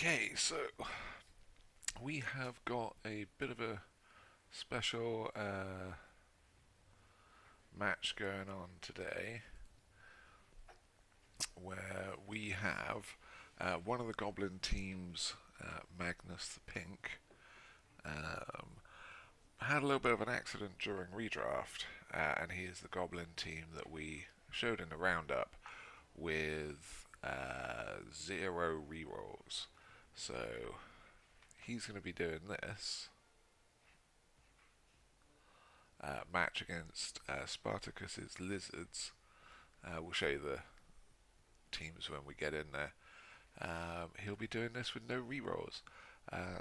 Okay, so we have got a bit of a special match going on today where we have one of the goblin teams, Magnus the Pink, um, had a little bit of an accident during redraft, and he is the goblin team that we showed in the roundup with 0 rerolls. So he's going to be doing this match against Spartakus's lizards. We'll show you the teams when we get in there. He'll be doing this with no rerolls.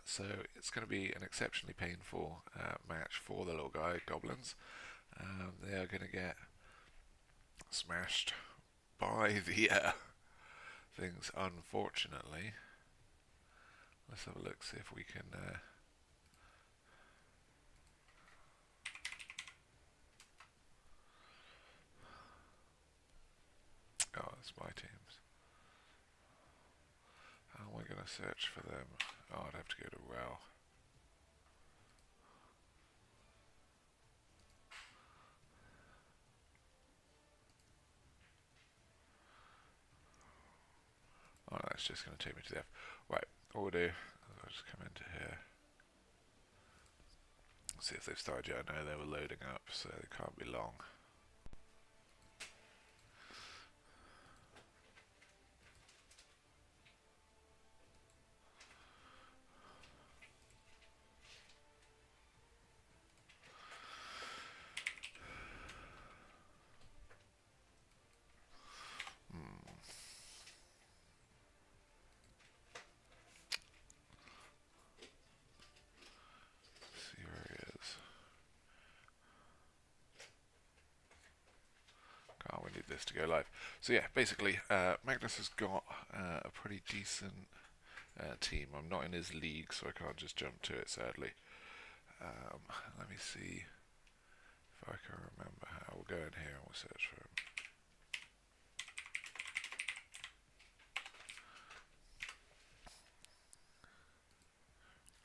So it's going to be an exceptionally painful match for the little guy, goblins. They are going to get smashed by the things, unfortunately. Let's have a look, see if we can... Oh, it's my teams. How am I going to search for them? Oh, I'd have to go to REBBL. Oh, that's just going to take me to the F. Right, what we'll do, I'll just come into here. See if they've started yet. I know they were loading up, so they can't be long. See where he is. We need this to go live. So yeah, basically, Magnus has got a pretty decent team. I'm not in his league, so I can't just jump to it, sadly. Let me see if I can remember how. We'll go in here and we'll search for him.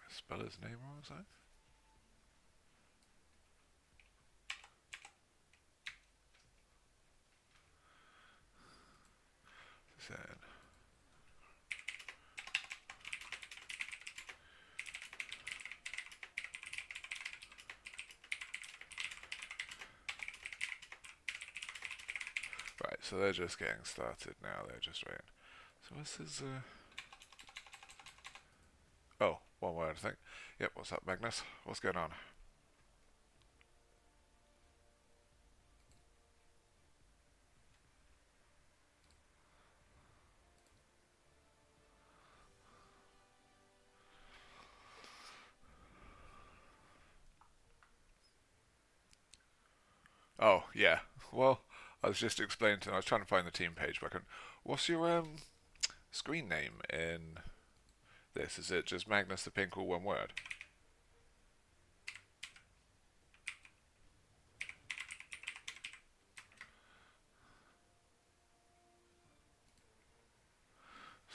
Spell his name wrong, was that? Sad. Right, so they're just getting started now. They're just waiting. So what's his... Oh, one word, I think. Yep, what's up, Magnus? What's going on? Oh, yeah. Well, I was just explaining to them. I was trying to find the team page, but I couldn't. What's your screen name in this? Is it just Magnus the Pink, all one word?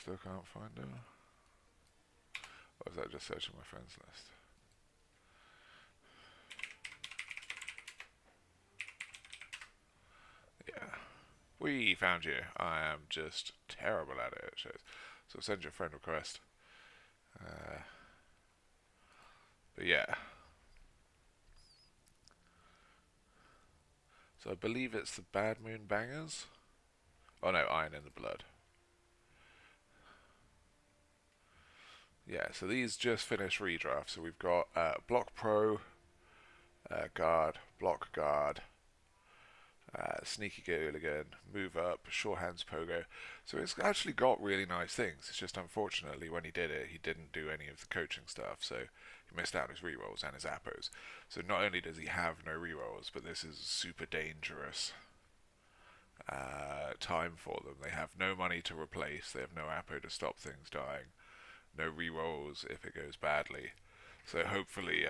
Still can't find it. Or is that just searching my friends list? Yeah. We found you. I am just terrible at it, it shows. So send your friend request. But yeah. So I believe it's the Bad Moon Bangers. Oh no, Iron in the Blood. Yeah, so these just finished redraft. So we've got Block Pro, Guard, Block Guard, Sneaky Hooligan, Move Up, Sure Hands Pogo. So it's actually got really nice things. It's just unfortunately when he did it, he didn't do any of the coaching stuff. So he missed out on his rerolls and his appos. So not only does he have no rerolls, but this is super dangerous time for them. They have no money to replace. They have no appo to stop things dying. No rerolls if it goes badly. So hopefully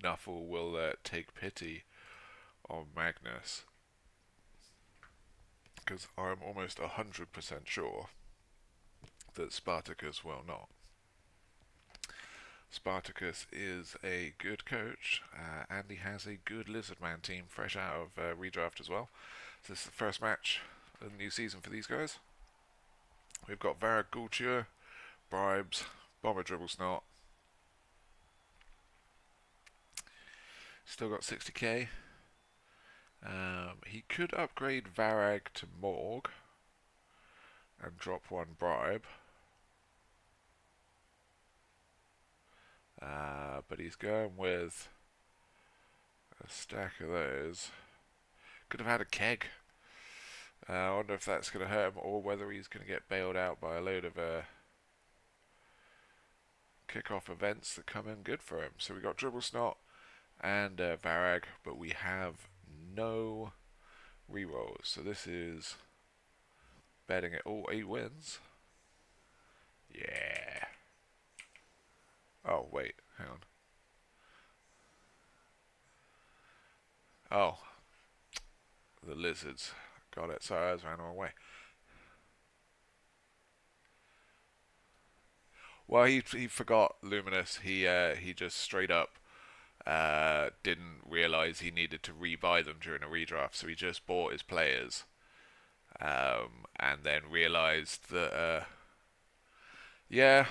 Nuffle will take pity on Magnus, because I'm almost 100% sure that Spartacus will not. Spartacus is a good coach, and he has a good Lizardman team fresh out of redraft as well. So this is the first match of the new season for these guys. We've got Varag Gulture, Bribes, Bomber Dribble Snot. Still got 60k. He could upgrade Varag to Morg and drop one bribe. But he's going with a stack of those. Could have had a keg. I wonder if that's going to hurt him or whether he's going to get bailed out by a load of kick-off events that come in good for him. So we got Dribble Snot and Varag, but we have no rerolls. So this is betting it all 8 wins. Yeah. Oh, wait, hang on. Oh, the lizards. Got it, sorry, I was ran away. Well, he forgot Luminous. He just straight up didn't realise he needed to rebuy them during a redraft, so he just bought his players, and then realised that yeah,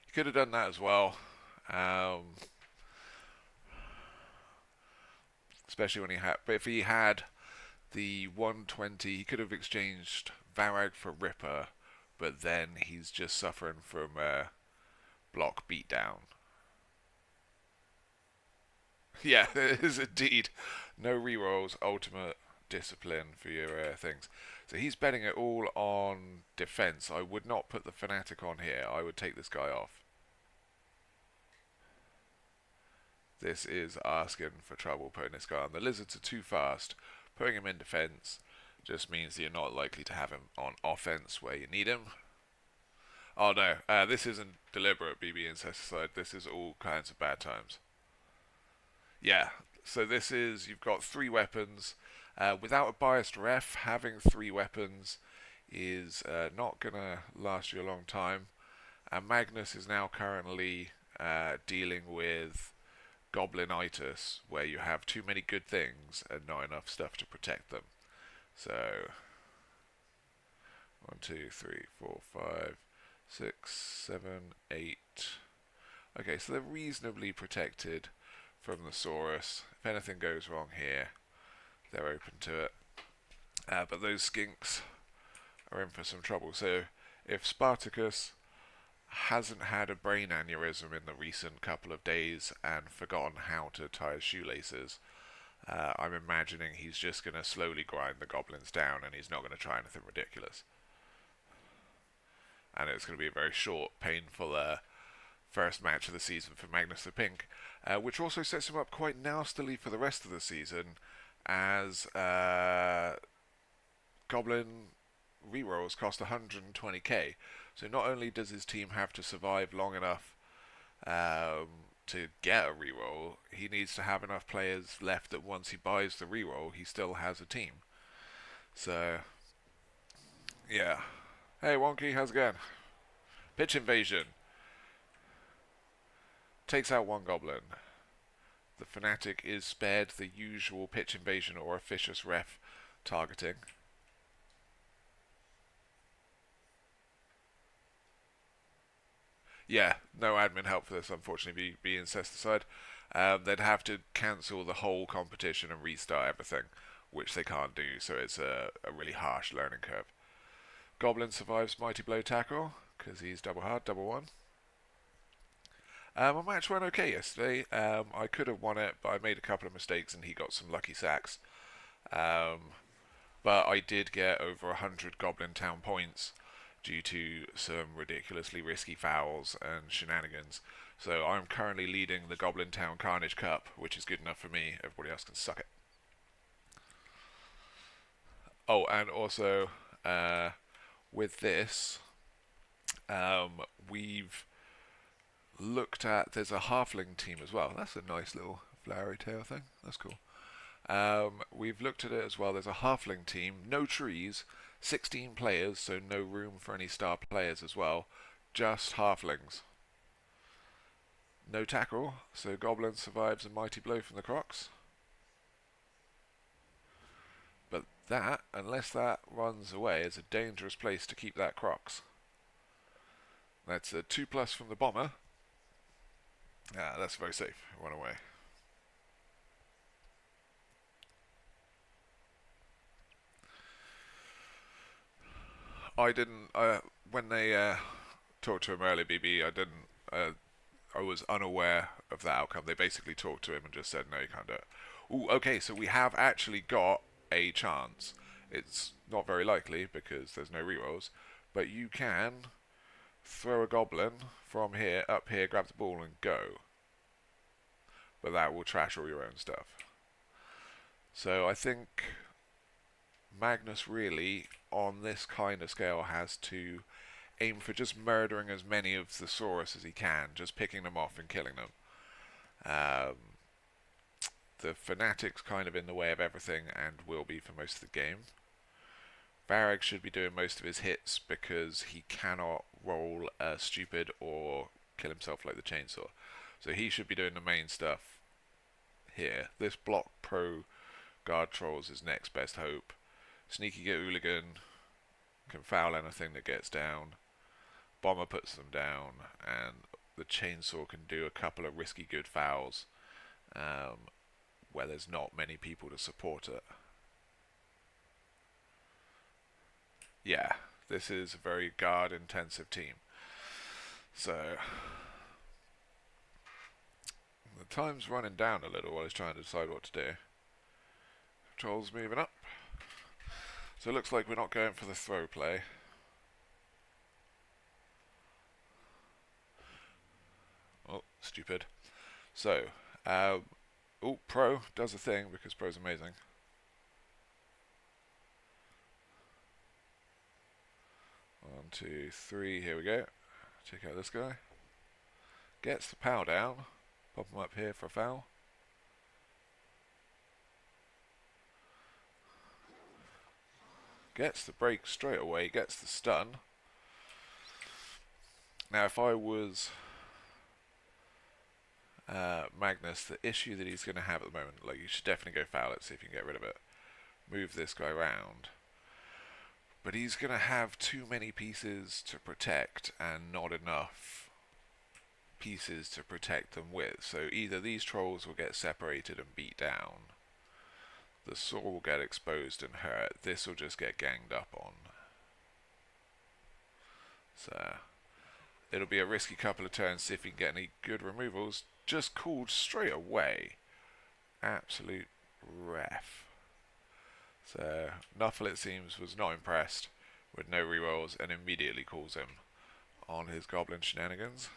he could have done that as well. Especially when he had, but if he had the 120, he could have exchanged Varag for Ripper, but then he's just suffering from block beatdown. Yeah, it is indeed. No rerolls, ultimate discipline for your things. So he's betting it all on defense. I would not put the Fanatic on here. I would take this guy off. This is asking for trouble putting this guy on. The lizards are too fast. Putting him in defense just means that you're not likely to have him on offense where you need him. Oh no, this isn't deliberate BB Incesticide. This is all kinds of bad times. Yeah, so this is, you've got 3 weapons. Without a biased ref, having 3 weapons is not going to last you a long time. And Magnus is now currently dealing with goblinitis, where you have too many good things and not enough stuff to protect them. So 1, 2, 3, 4, 5, 6, 7, 8. Okay, so they're reasonably protected from the Saurus. If anything goes wrong here, they're open to it. But those skinks are in for some trouble. So if Spartacus hasn't had a brain aneurysm in the recent couple of days and forgotten how to tie his shoelaces, I'm imagining he's just going to slowly grind the goblins down, and he's not going to try anything ridiculous. And it's going to be a very short, painful first match of the season for Magnus the Pink, which also sets him up quite nastily for the rest of the season, as goblin rerolls cost 120k. So not only does his team have to survive long enough to get a reroll, he needs to have enough players left that once he buys the reroll, he still has a team. So, yeah. Hey Wonky, how's it going? Pitch Invasion. Takes out 1 goblin. The Fanatic is spared the usual Pitch Invasion or Officious Ref targeting. Yeah, no admin help for this, unfortunately, be Incesticide. They'd have to cancel the whole competition and restart everything, which they can't do, so it's a really harsh learning curve. Goblin survives Mighty Blow Tackle, because he's double hard, double 1. My match went okay yesterday. I could have won it, but I made a couple of mistakes and he got some lucky sacks. But I did get over 100 Goblin Town points due to some ridiculously risky fouls and shenanigans. So I'm currently leading the Goblin Town Carnage Cup, which is good enough for me. Everybody else can suck it. Oh, and also, with this, we've looked at, there's a halfling team as well. That's a nice little flowery tail thing. That's cool. We've looked at it as well. There's a halfling team, no trees, 16 players, so no room for any star players as well. Just halflings. No tackle, so goblin survives a mighty blow from the crocs. But that, unless that runs away, is a dangerous place to keep that crocs. That's a 2+ from the bomber. Ah, that's very safe. Run away. I didn't. When they talked to him earlier, BB, I didn't. I was unaware of the outcome. They basically talked to him and just said, "No, you can't do it." Ooh, okay, so we have actually got a chance. It's not very likely because there's no rerolls, but you can throw a goblin from here, up here, grab the ball and go. But that will trash all your own stuff. So I think Magnus really, on this kind of scale, has to aim for just murdering as many of the Saurus as he can, just picking them off and killing them. The Fanatic's kind of in the way of everything and will be for most of the game. Varag should be doing most of his hits because he cannot roll stupid or kill himself like the chainsaw. So he should be doing the main stuff here. This block pro guard trolls is next best hope. Sneaky get hooligan, can foul anything that gets down. Bomber puts them down, and the chainsaw can do a couple of risky good fouls where there's not many people to support it. Yeah, this is a very guard intensive team. So the time's running down a little while he's trying to decide what to do. Trolls moving up. So it looks like we're not going for the throw play. Oh, stupid. So, pro does a thing because pro's amazing. One, two, three, here we go. Check out this guy. Gets the power down. Pop him up here for a foul. Gets the break straight away, gets the stun. Now if I was Magnus, the issue that he's going to have at the moment, like you should definitely go foul it, see if you can get rid of it. Move this guy around. But he's going to have too many pieces to protect and not enough pieces to protect them with. So either these trolls will get separated and beat down, the saw will get exposed and hurt, this will just get ganged up on. So it'll be a risky couple of turns, see if he can get any good removals. Just called straight away. Absolute ref. So Nuffle, it seems, was not impressed with no rerolls and immediately calls him on his goblin shenanigans.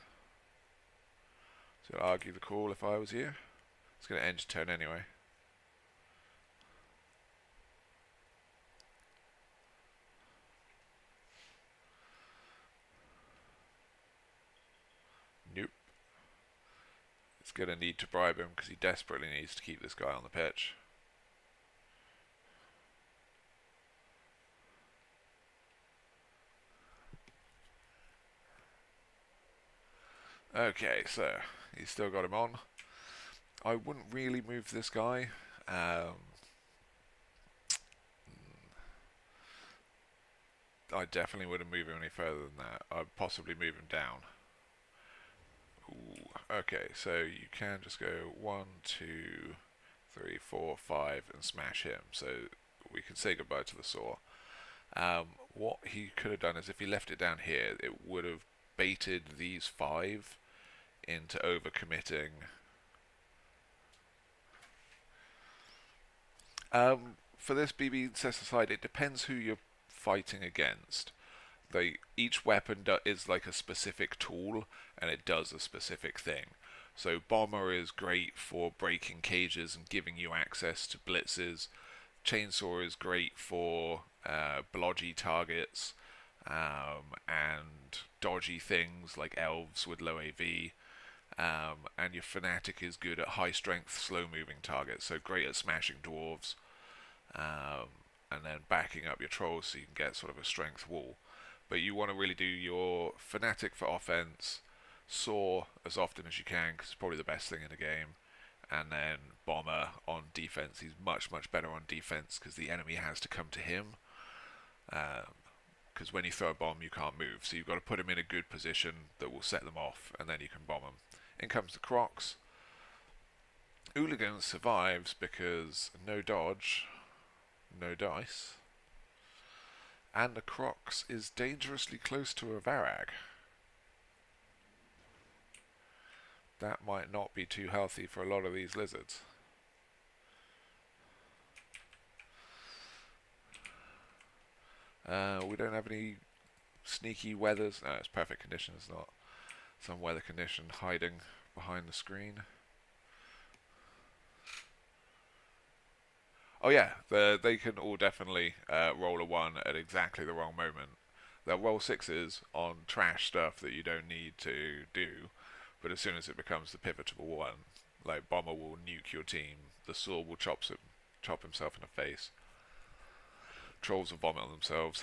So I'll argue the call if I was you. It's going to end your turn anyway. Nope. It's going to need to bribe him because he desperately needs to keep this guy on the pitch. Okay, so he's still got him on. I wouldn't really move this guy. I definitely wouldn't move him any further than that. I'd possibly move him down. Ooh, okay, so you can just go 1, 2, 3, 4, 5 and smash him. So we can say goodbye to the saw. What he could have done is if he left it down here, it would have baited these 5 into overcommitting. For this BB sets aside, it depends who you're fighting against. Each weapon is like a specific tool, and it does a specific thing. So Bomber is great for breaking cages and giving you access to blitzes. Chainsaw is great for blodgy targets and dodgy things like elves with low AV. And your Fanatic is good at high strength, slow moving targets, so great at smashing dwarves. and then backing up your trolls so you can get sort of a strength wall. But you want to really do your fanatic for offense, saw as often as you can because it's probably the best thing in the game, and then bomber on defense. He's much better on defense because the enemy has to come to him. Because when you throw a bomb, you can't move, so you've got to put him in a good position that will set them off, and then you can bomb them. In comes the Crocs. Hooligan survives because no dodge, no dice, and the Crocs is dangerously close to a Varag. That might not be too healthy for a lot of these lizards. We don't have any sneaky weathers. No, it's perfect condition. It's not some weather condition hiding behind the screen. Oh yeah, they can all definitely roll a 1 at exactly the wrong moment. They'll roll 6s on trash stuff that you don't need to do, but as soon as it becomes the pivotal one, like Bomber will nuke your team, the Saw will chop himself in the face, Trolls will vomit on themselves.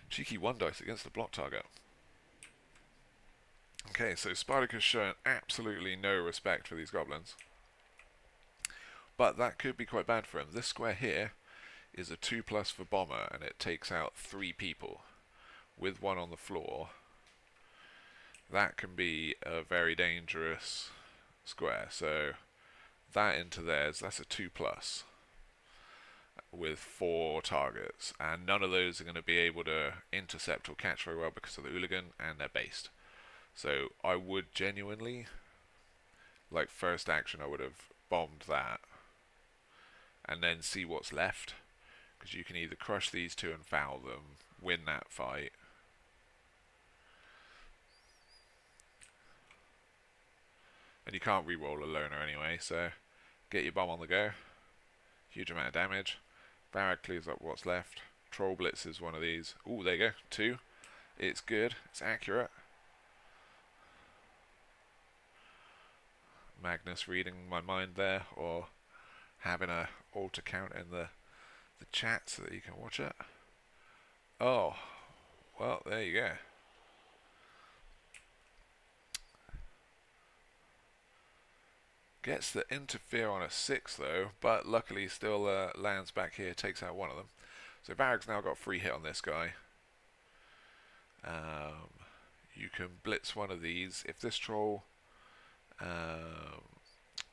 Cheeky 1 dice against the block target. Okay, so Spartakus showing absolutely no respect for these goblins. But that could be quite bad for him. This square here is a 2+ for Bomber, and it takes out 3 people with 1 on the floor. That can be a very dangerous square. So that into theirs, that's a 2+ with 4 targets, and none of those are going to be able to intercept or catch very well because of the hooligan, and they're based. So I would genuinely, like first action, I would have bombed that and then see what's left, because you can either crush these 2 and foul them, win that fight, and you can't reroll a loner anyway, so get your bomb on the go. Huge amount of damage. Barrag clears up what's left. Troll Blitz is one of these. Ooh, there you go. 2. It's good. It's accurate. Magnus reading my mind there, or having a alt account in the chat so that you can watch it. Oh, well, there you go. Gets the interfere on a 6 though, but luckily still lands back here, takes out one of them. So Varag's now got free hit on this guy. You can blitz one of these. If this troll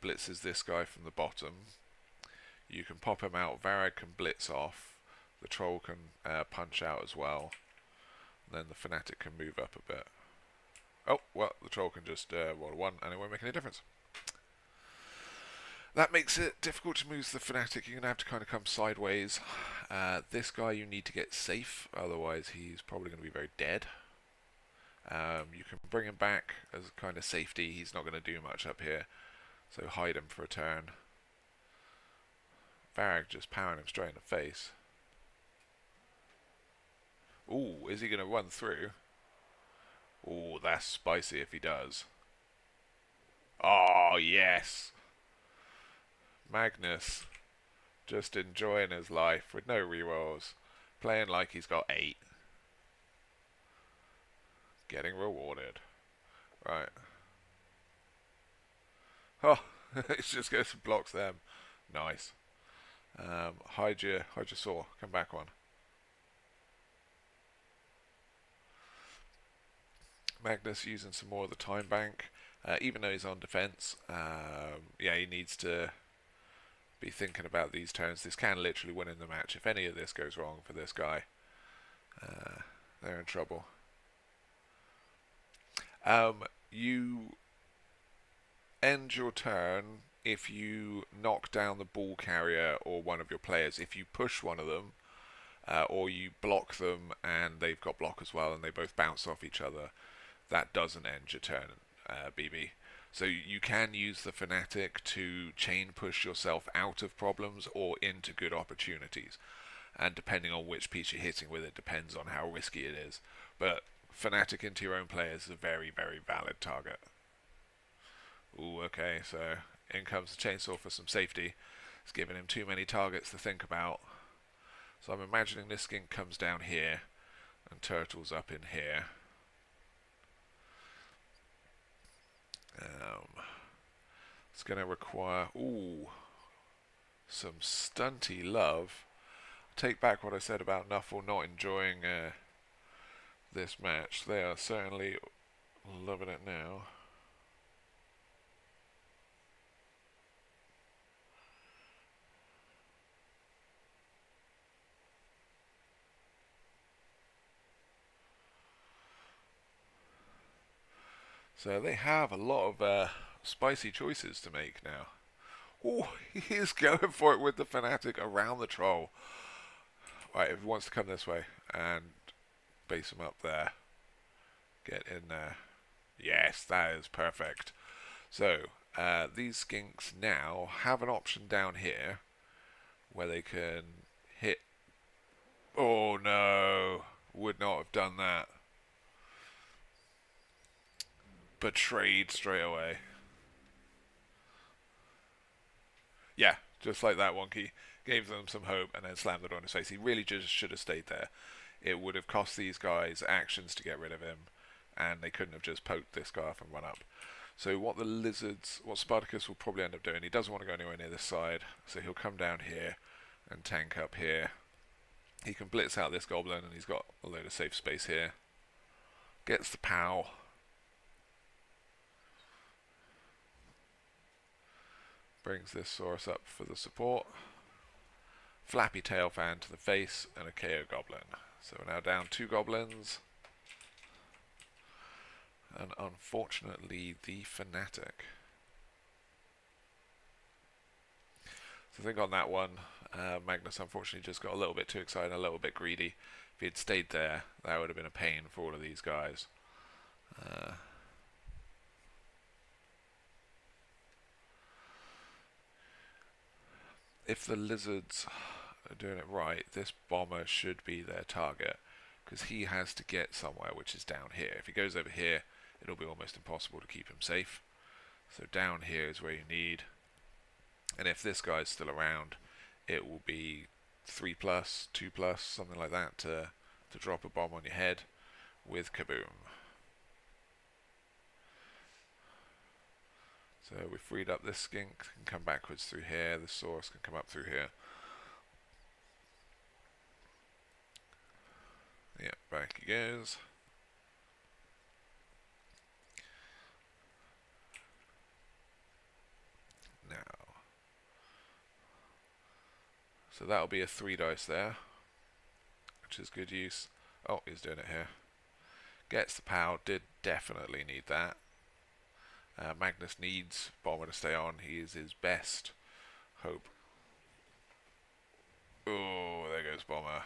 blitzes this guy from the bottom, you can pop him out. Varag can blitz off. The troll can punch out as well. And then the fanatic can move up a bit. Oh, well, the troll can just roll a 1 and it won't make any difference. That makes it difficult to move the fanatic. You're going to have to kind of come sideways. This guy you need to get safe, otherwise he's probably going to be very dead. You can bring him back as a kind of safety. He's not going to do much up here, so hide him for a turn. Varag just powering him straight in the face. Ooh, is he going to run through? Ooh, that's spicy if he does. Oh, yes! Magnus just enjoying his life with no rerolls, playing like he's got 8. Getting rewarded. Right. Oh, it just goes and blocks them. Nice. Hide your saw. Come back one. Magnus using some more of the time bank. Even though he's on defense, yeah, he needs to be thinking about these turns. This can literally win in the match. If any of this goes wrong for this guy, they're in trouble. You end your turn if you knock down the ball carrier or one of your players. If you push one of them, or you block them and they've got block as well and they both bounce off each other, that doesn't end your turn, BB. So you can use the fanatic to chain push yourself out of problems or into good opportunities. And depending on which piece you're hitting with, it depends on how risky it is. But fanatic into your own players is a very, very valid target. Ooh, okay, so in comes the chainsaw for some safety. It's giving him too many targets to think about. So I'm imagining this skink comes down here and turtles up in here. It's going to require, some stunty love. Take back what I said about Nuffle not enjoying this match. They are certainly loving it now. So they have a lot of spicy choices to make now. Oh, he is going for it with the fanatic around the troll. Right, if he wants to come this way and base him up there, get in there. Yes, that is perfect. So these skinks now have an option down here where they can hit. Oh no, would not have done that. Betrayed straight away. Yeah, just like that wonky. Gave them some hope and then slammed it on his face. He really just should have stayed there. It would have cost these guys actions to get rid of him, and they couldn't have just poked this guy off and run up. So what Spartacus will probably end up doing, he doesn't want to go anywhere near this side, so he'll come down here and tank up here. He can blitz out this goblin, and he's got a load of safe space here. Gets the POW. Brings this Saurus up for the support. Flappy tail fan to the face and a KO goblin. So we're now down 2 goblins. And unfortunately the fanatic. So I think on that one, Magnus unfortunately just got a little bit too excited, a little bit greedy. If he had stayed there, that would have been a pain for all of these guys. If the lizards are doing it right, this bomber should be their target, because he has to get somewhere, which is down here. If he goes over here, it'll be almost impossible to keep him safe. So down here is where you need. And if this guy's still around, it will be 3+, 2+, something like that to drop a bomb on your head with kaboom. So we freed up this skink, can come backwards through here, the Saurus can come up through here. Yeah, back he goes. Now. So that'll be a 3 dice there, which is good use. Oh, he's doing it here. Gets the POW, did definitely need that. Magnus needs Bomber to stay on. He is his best hope. Oh, there goes Bomber.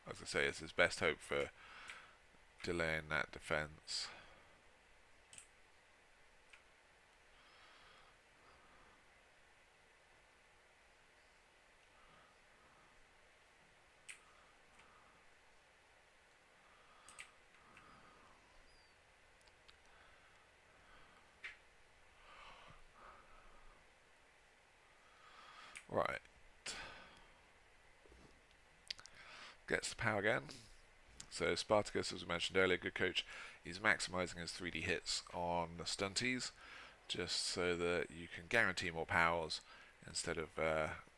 As I say, it's his best hope for delaying that defense. Right. Gets the POW again. So Spartacus, as we mentioned earlier, good coach. He's maximising his 3D hits on the stunties, just so that you can guarantee more POWs instead of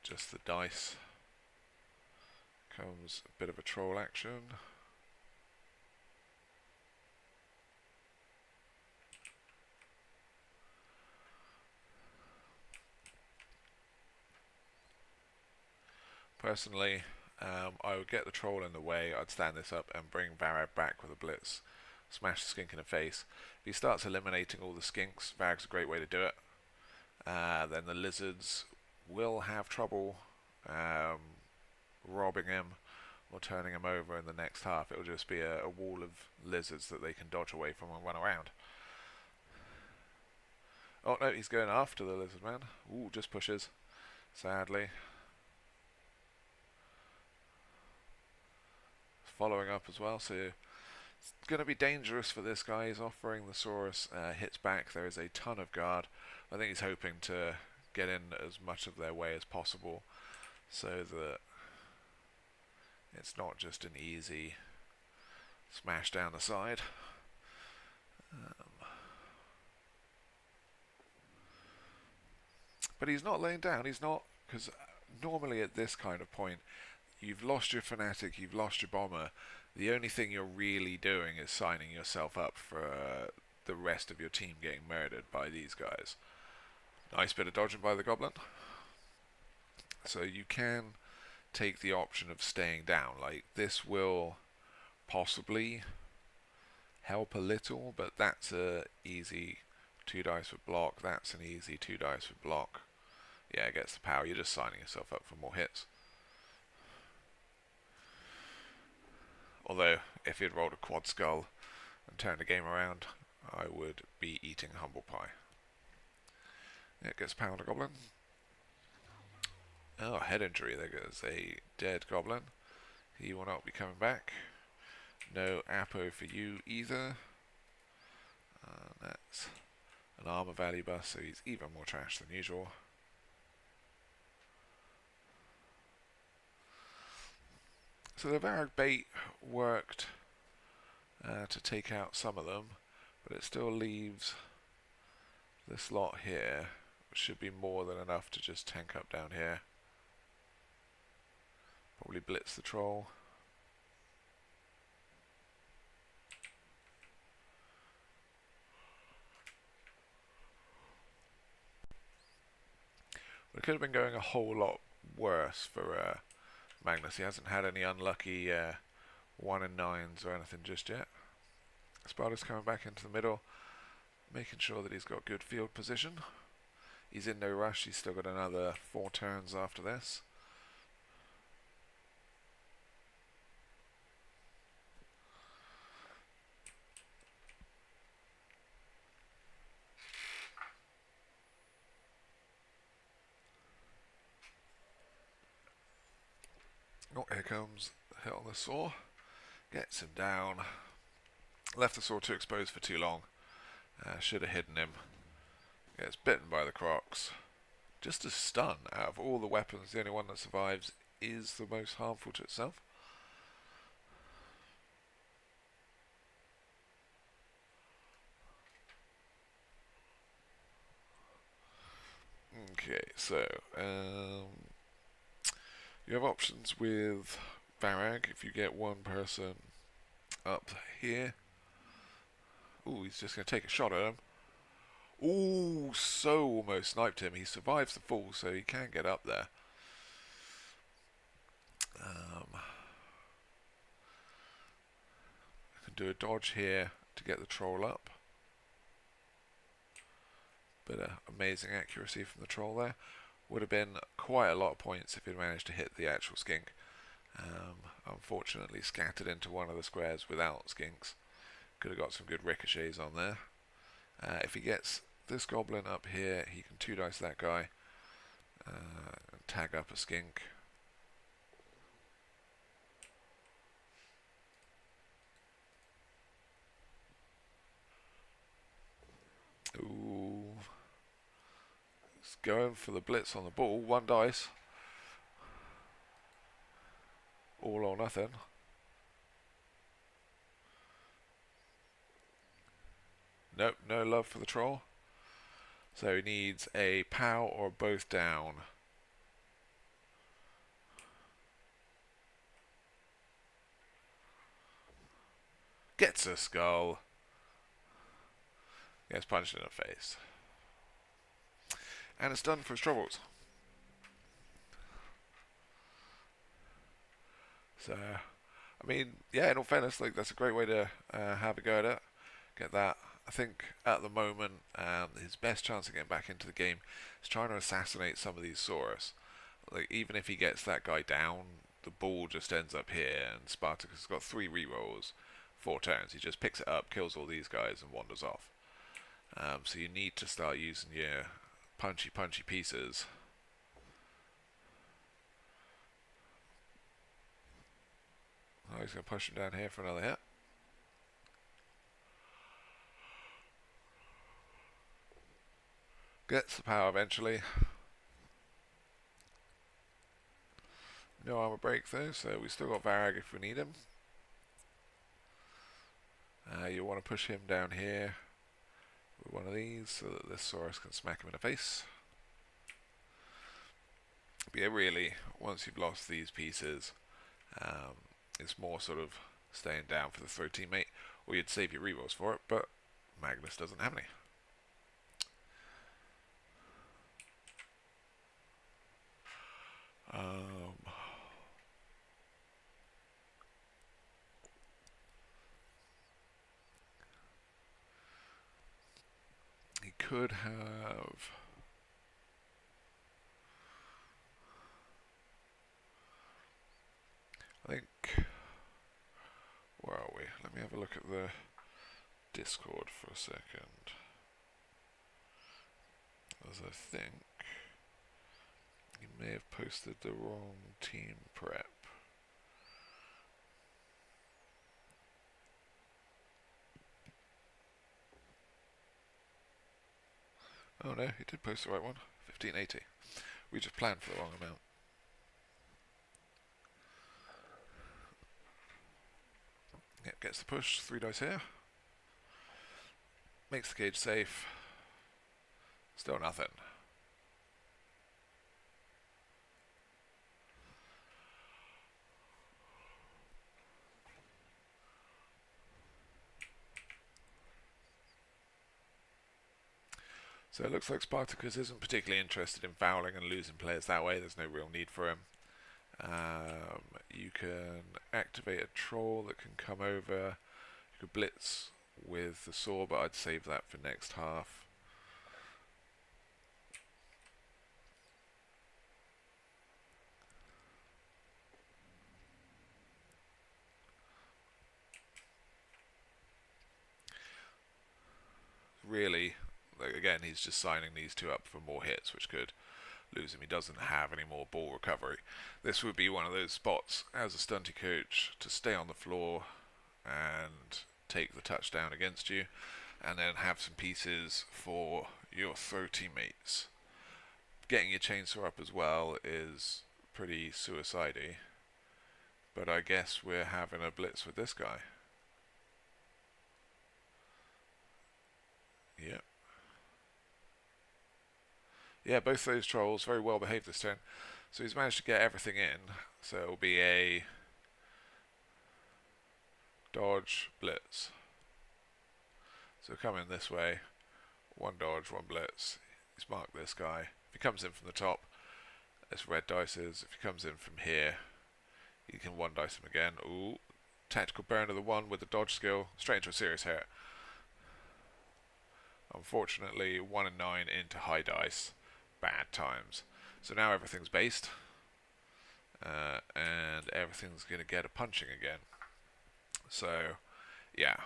just the dice. Comes a bit of a troll action. Personally, I would get the troll in the way, I'd stand this up and bring Varag back with a blitz. Smash the skink in the face. If he starts eliminating all the skinks, Varag's a great way to do it. Then the lizards will have trouble robbing him or turning him over in the next half. It'll just be a wall of lizards that they can dodge away from and run around. Oh no, he's going after the lizard man. Ooh, just pushes, sadly. Following up as well, so it's going to be dangerous for this guy. He's offering the Saurus hits back. There is a ton of guard. I think he's hoping to get in as much of their way as possible so that it's not just an easy smash down the side. But he's not laying down, he's not, because normally at this kind of point, you've lost your fanatic, you've lost your bomber, the only thing you're really doing is signing yourself up for the rest of your team getting murdered by these guys. Nice bit of dodging by the goblin. So you can take the option of staying down. Like, this will possibly help a little, but that's a easy 2 dice for block, that's an easy 2 dice for block. Yeah, it gets the power, you're just signing yourself up for more hits. Although, if he'd rolled a quad skull and turned the game around, I would be eating humble pie. It gets pound a goblin. Oh, head injury. There goes a dead goblin. He will not be coming back. No Apo for you either. That's an armor value bust, so he's even more trash than usual. So the Varag bait worked to take out some of them, but it still leaves this lot here, which should be more than enough to just tank up down here. Probably blitz the troll. But it could have been going a whole lot worse for Magnus. He hasn't had any unlucky 1 and 9s or anything just yet. Spartakus coming back into the middle, making sure that he's got good field position. He's in no rush, he's still got another 4 turns after this. Oh, here comes the hit on the saw. Gets him down. Left the saw too exposed for too long. Should have hidden him. Gets bitten by the crocs. Just a stun. Out of all the weapons, the only one that survives is the most harmful to itself. Okay, so you have options with Varag if you get one person up here. Ooh, he's just going to take a shot at him. Ooh, so almost sniped him. He survives the fall, so he can get up there. I can do a dodge here to get the troll up. Bit of amazing accuracy from the troll there. Would have been quite a lot of points if he'd managed to hit the actual skink. Unfortunately scattered into one of the squares without skinks. Could have got some good ricochets on there. If he gets this goblin up here, he can 2 dice that guy and tag up a skink. Ooh. He's going for the blitz on the ball. 1 dice. All or nothing. Nope, no love for the troll. So he needs a POW or both down. Gets a skull. Gets punched in the face. And it's done for his troubles. So, I mean, yeah, in all fairness, like, that's a great way to have a go at it. Get that. I think at the moment, his best chance of getting back into the game is trying to assassinate some of these Saurus. Like, even if he gets that guy down, the ball just ends up here, and Spartakus has got 3 rerolls, 4 turns. He just picks it up, kills all these guys, and wanders off. So you need to start using your punchy pieces. Oh, he's going to push him down here for another hit. Gets the power eventually. No armor break though, so we still got Varag if we need him. You want to push him down here with one of these so that this Saurus can smack him in the face. But yeah, really, once you've lost these pieces, it's more sort of staying down for the third teammate, or you'd save your rerolls for it, but Magnus doesn't have any. He could have... I think... Where are we? Let me have a look at the Discord for a second. As I think he may have posted the wrong team prep. Oh no, he did post the right one. 1580. We just planned for the wrong amount. Yep, gets the push. 3 dice here. Makes the cage safe. Still nothing. So it looks like Spartakus isn't particularly interested in fouling and losing players that way. There's no real need for him. You can activate a troll that can come over. You could blitz with the saw, but I'd save that for next half. Really, like, again, he's just signing these two up for more hits, which could lose him. He doesn't have any more ball recovery. This would be one of those spots as a stunty coach to stay on the floor and take the touchdown against you, and then have some pieces for your throw teammates. Getting your chainsaw up as well is pretty suicidal, but I guess we're having a blitz with this guy. Yep. Yeah, both those trolls very well behaved this turn. So he's managed to get everything in. So it'll be a dodge, blitz. So come in this way. 1 dodge, 1 blitz. He's marked this guy. If he comes in from the top, it's red dices. If he comes in from here, you can 1 dice him again. Ooh. Tactical burn of the 1 with the dodge skill. Straight into a serious hit. Unfortunately, 1 and 9 into high dice. Bad times. So now everything's based. And everything's going to get a punching again. So, yeah.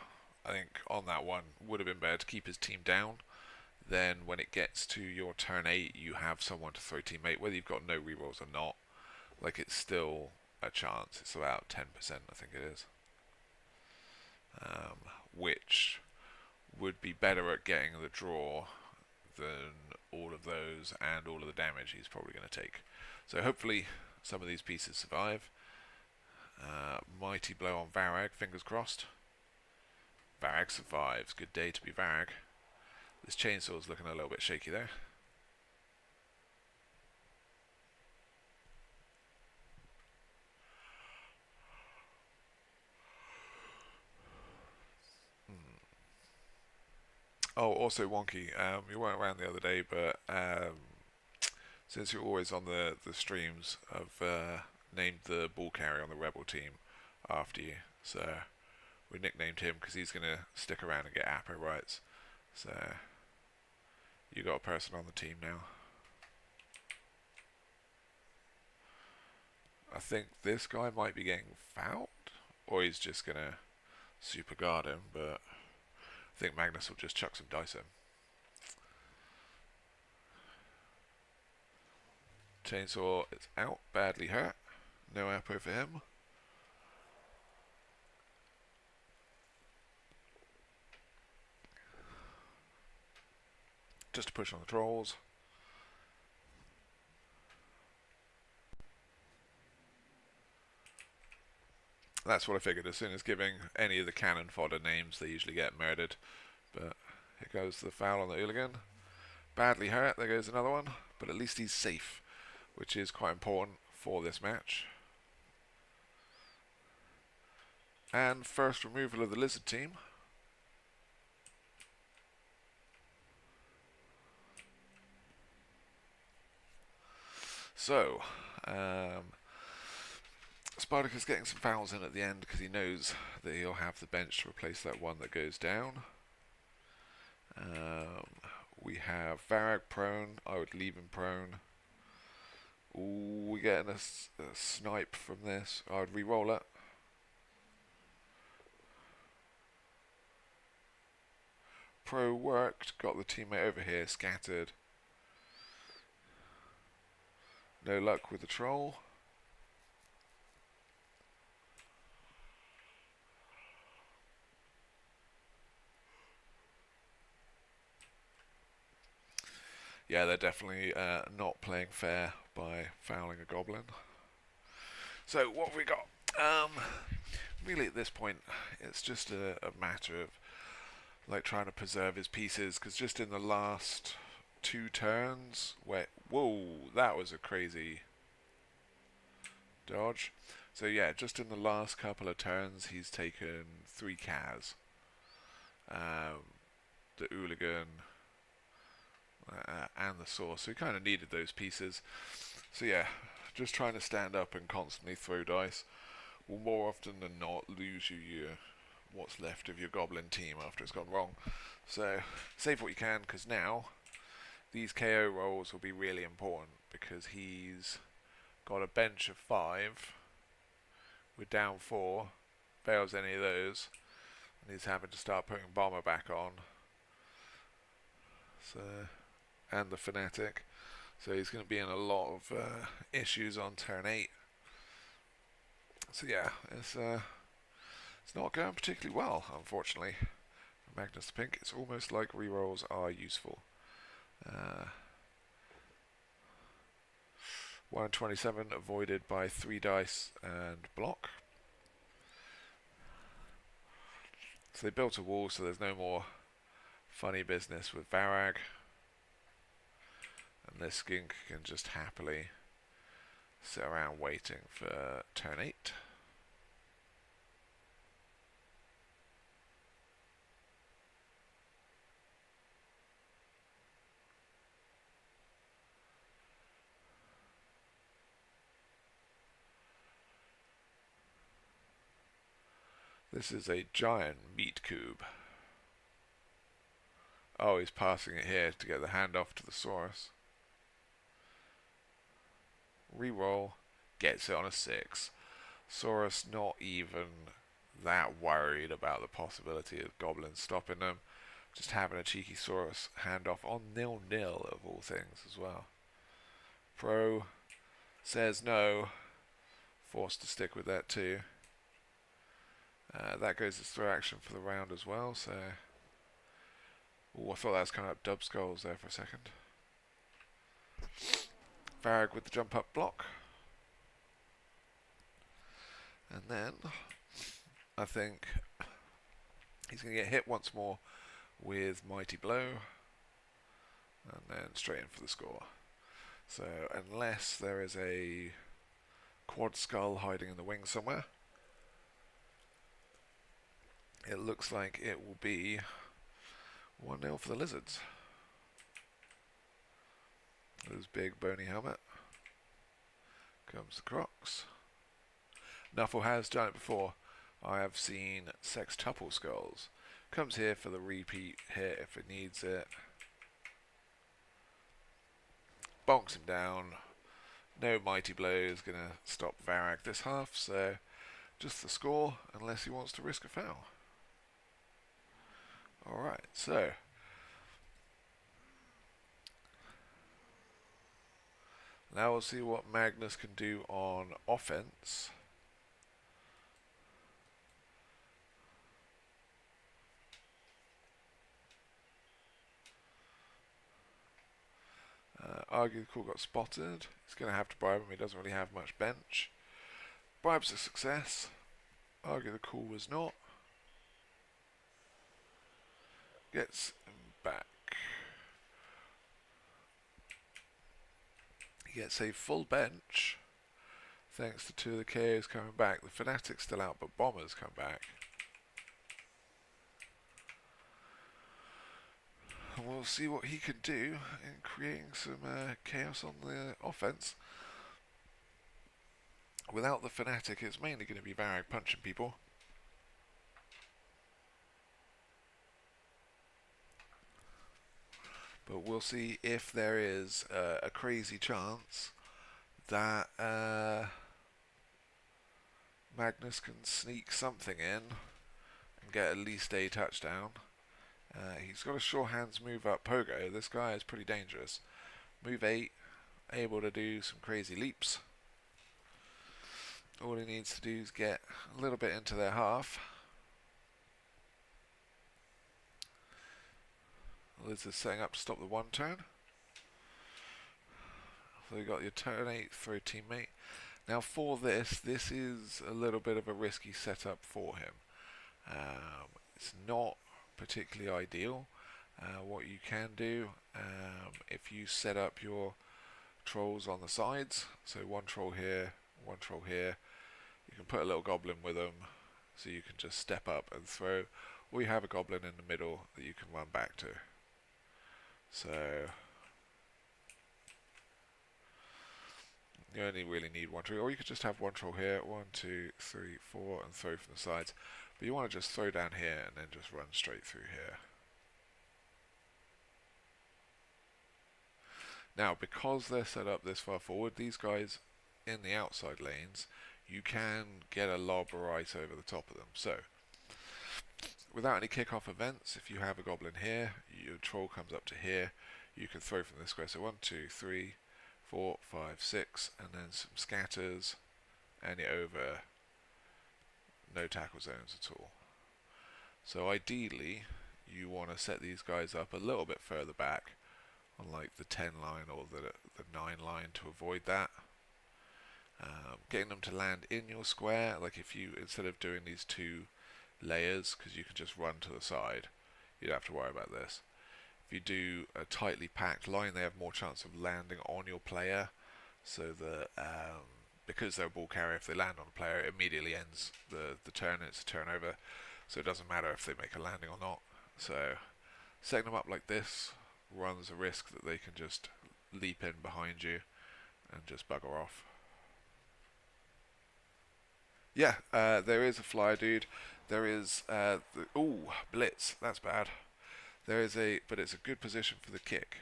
I think on that one, would have been better to keep his team down. Then when it gets to your turn 8, you have someone to throw teammate, whether you've got no rerolls or not. Like, it's still a chance. It's about 10%, I think it is. Which would be better at getting the draw than all of those and all of the damage he's probably going to take. So hopefully some of these pieces survive. Mighty blow on Varag, fingers crossed. Varag survives. Good day to be Varag. This chainsaw's looking a little bit shaky there. Oh, also Wonky, you weren't around the other day, but since you're always on the streams, I've named the ball carrier on the REBBL team after you. So we nicknamed him because he's going to stick around and get Apo rights. So you got a person on the team now. I think this guy might be getting fouled, or he's just going to super guard him, but I think Magnus will just chuck some dice in. Chainsaw is out, badly hurt. No Apo for him. Just to push on the trolls. That's what I figured. As soon as giving any of the cannon fodder names, they usually get murdered. But here goes the foul on the hooligan. Badly hurt. There goes another one. But at least he's safe, which is quite important for this match. And first removal of the lizard team. So, Spartakus getting some fouls in at the end because he knows that he'll have the bench to replace that one that goes down. We have Varag prone. I would leave him prone. Ooh, we're getting a snipe from this. I would re-roll it. Pro worked. Got the teammate over here scattered. No luck with the troll. Yeah, they're definitely not playing fair by fouling a goblin. So what have we got? Really at this point, it's just a matter of like trying to preserve his pieces, because just in the last 2 turns, whoa, that was a crazy dodge. So yeah, just in the last couple of turns, he's taken 3 Kaz. The hooligan and the source. So he kind of needed those pieces. So yeah, just trying to stand up and constantly throw dice will more often than not lose you what's left of your goblin team after it's gone wrong. So save what you can, because now these KO rolls will be really important, because he's got a bench of 5. We're down 4. Fails any of those, and he's having to start putting bomber back on. So, and the fanatic. So he's going to be in a lot of issues on turn 8. So yeah, it's not going particularly well, unfortunately. For Magnus the Pink, it's almost like rerolls are useful. 127 avoided by 3 dice and block. So they built a wall, so there's no more funny business with Varag. And this skink can just happily sit around waiting for turn 8. This is a giant meat cube. Oh, he's passing it here to get the handoff to the source. Reroll, gets it on a 6. Saurus not even that worried about the possibility of goblins stopping them. Just having a cheeky Saurus handoff on 0-0 of all things as well. Pro says no. Forced to stick with that too. That goes as throw action for the round as well, so... Ooh, I thought that was kind of dub skulls there for a second. Varag with the jump up block. And then I think he's going to get hit once more with Mighty Blow. And then straight in for the score. So unless there is a quad skull hiding in the wing somewhere, it looks like it will be 1-0 for the lizards. This big bony helmet. Comes the Crocs. Nuffle has done it before. I have seen sextuple skulls. Comes here for the repeat hit if it needs it. Bonks him down. No mighty blow is going to stop Varag this half, so just the score unless he wants to risk a foul. Alright, so now we'll see what Magnus can do on offense. Argue the Call got spotted. He's going to have to bribe him. He doesn't really have much bench. Bribe's a success. argue the call was not. Gets him back. He gets a full bench. Thanks to 2 of the KOs coming back. The Fanatics still out, but Bombers come back. And we'll see what he can do in creating some chaos on the offense. Without the Fanatic, it's mainly going to be Varag punching people. But we'll see if there is a crazy chance that Magnus can sneak something in and get at least a touchdown. He's got a sure hands move up pogo. This guy is pretty dangerous. Move 8, able to do some crazy leaps. All he needs to do is get a little bit into their half. Liz is setting up to stop the 1 turn. So you got your turn 8 throw teammate. Now for this is a little bit of a risky setup for him. It's not particularly ideal. What you can do, if you set up your trolls on the sides, so 1 troll here, 1 troll here, you can put a little goblin with them, so you can just step up and throw, or you have a goblin in the middle that you can run back to. So you only really need 1 troll, or you could just have 1 troll here, 1, 2, 3, 4, and throw from the sides. But you want to just throw down here and then just run straight through here. Now, because they're set up this far forward, these guys in the outside lanes, you can get a lob right over the top of them. So, without any kickoff events, if you have a goblin here, your troll comes up to here, you can throw from this square. So 1, 2, 3, 4, 5, 6, and then some scatters, and you're over. No tackle zones at all. So ideally, you want to set these guys up a little bit further back, on like the 10 line or the 9 line, to avoid that. Getting them to land in your square, like if you, instead of doing these 2 layers, because you can just run to the side, you don't have to worry about this. If you do a tightly packed line, they have more chance of landing on your player, so that because they're a ball carrier, if they land on a player, it immediately ends the turn, and it's a turnover, so it doesn't matter if they make a landing or not. So setting them up like this runs a risk that they can just leap in behind you and just bugger off. Yeah, there is a flyer dude. There is ooh, blitz. That's bad. There is but it's a good position for the kick.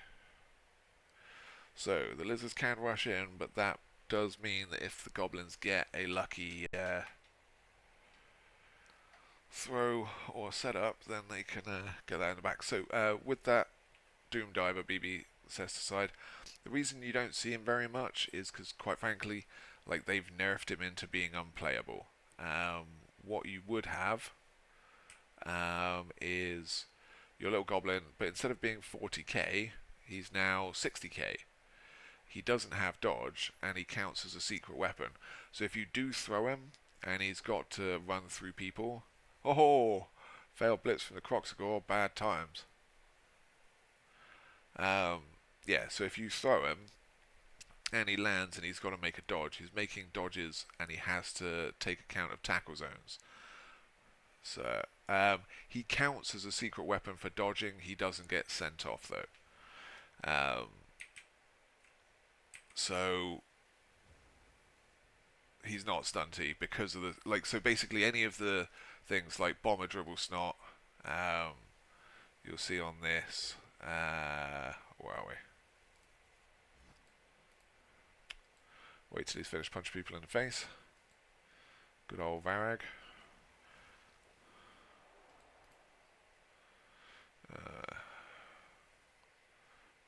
So the lizards can rush in, but that does mean that if the goblins get a lucky throw or setup, then they can get that in the back. So with that Doom Diver BB sets aside, the reason you don't see him very much is because, quite frankly, like, they've nerfed him into being unplayable. What you would have is your little goblin, but instead of being 40k, he's now 60k. He doesn't have dodge, and he counts as a secret weapon. So if you do throw him, and he's got to run through people, oh, failed blitz from the Croxagore, bad times. Yeah, so if you throw him, and he lands and he's got to make a dodge, he's making dodges, and he has to take account of tackle zones. So he counts as a secret weapon for dodging. He doesn't get sent off, though. So he's not stunty because of the, like, so basically any of the things like bomber, dribble, snot, you'll see on this. Where are we? Wait till he's finished punching people in the face. Good old Varag.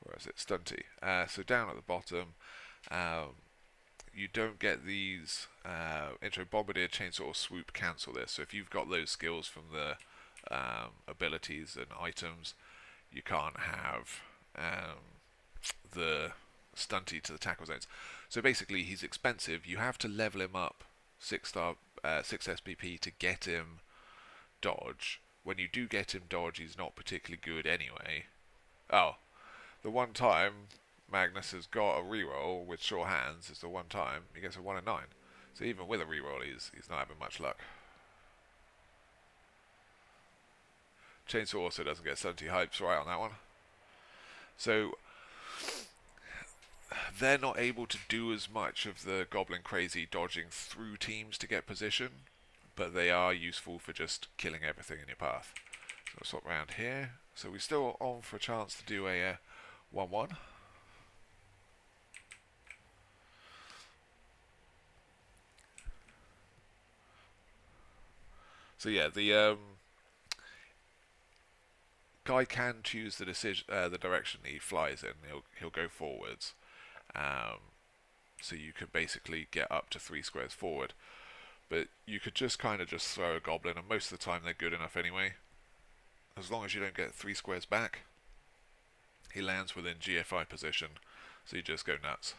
Where is it? Stunty. So down at the bottom, you don't get these intro bombardier, chainsaw, or swoop cancel this. So if you've got those skills from the abilities and items, you can't have the stunty to the tackle zones. So basically, he's expensive. You have to level him up 6-star 6 SPP to get him dodge. When you do get him dodge, he's not particularly good anyway. Oh, the one time Magnus has got a reroll with sure hands is the one time he gets a 1 in 9. So even with a reroll, he's not having much luck. Chainsaw also doesn't get 70 hypes right on that one. So they're not able to do as much of the Goblin Crazy dodging through teams to get position, but they are useful for just killing everything in your path. So we'll swap around here. So we're still on for a chance to do a 1-1. So yeah, the guy can choose the direction he flies in. He'll go forwards. So you could basically get up to 3 squares forward. But you could just kind of just throw a goblin, and most of the time they're good enough anyway. As long as you don't get 3 squares back, he lands within GFI position, so you just go nuts.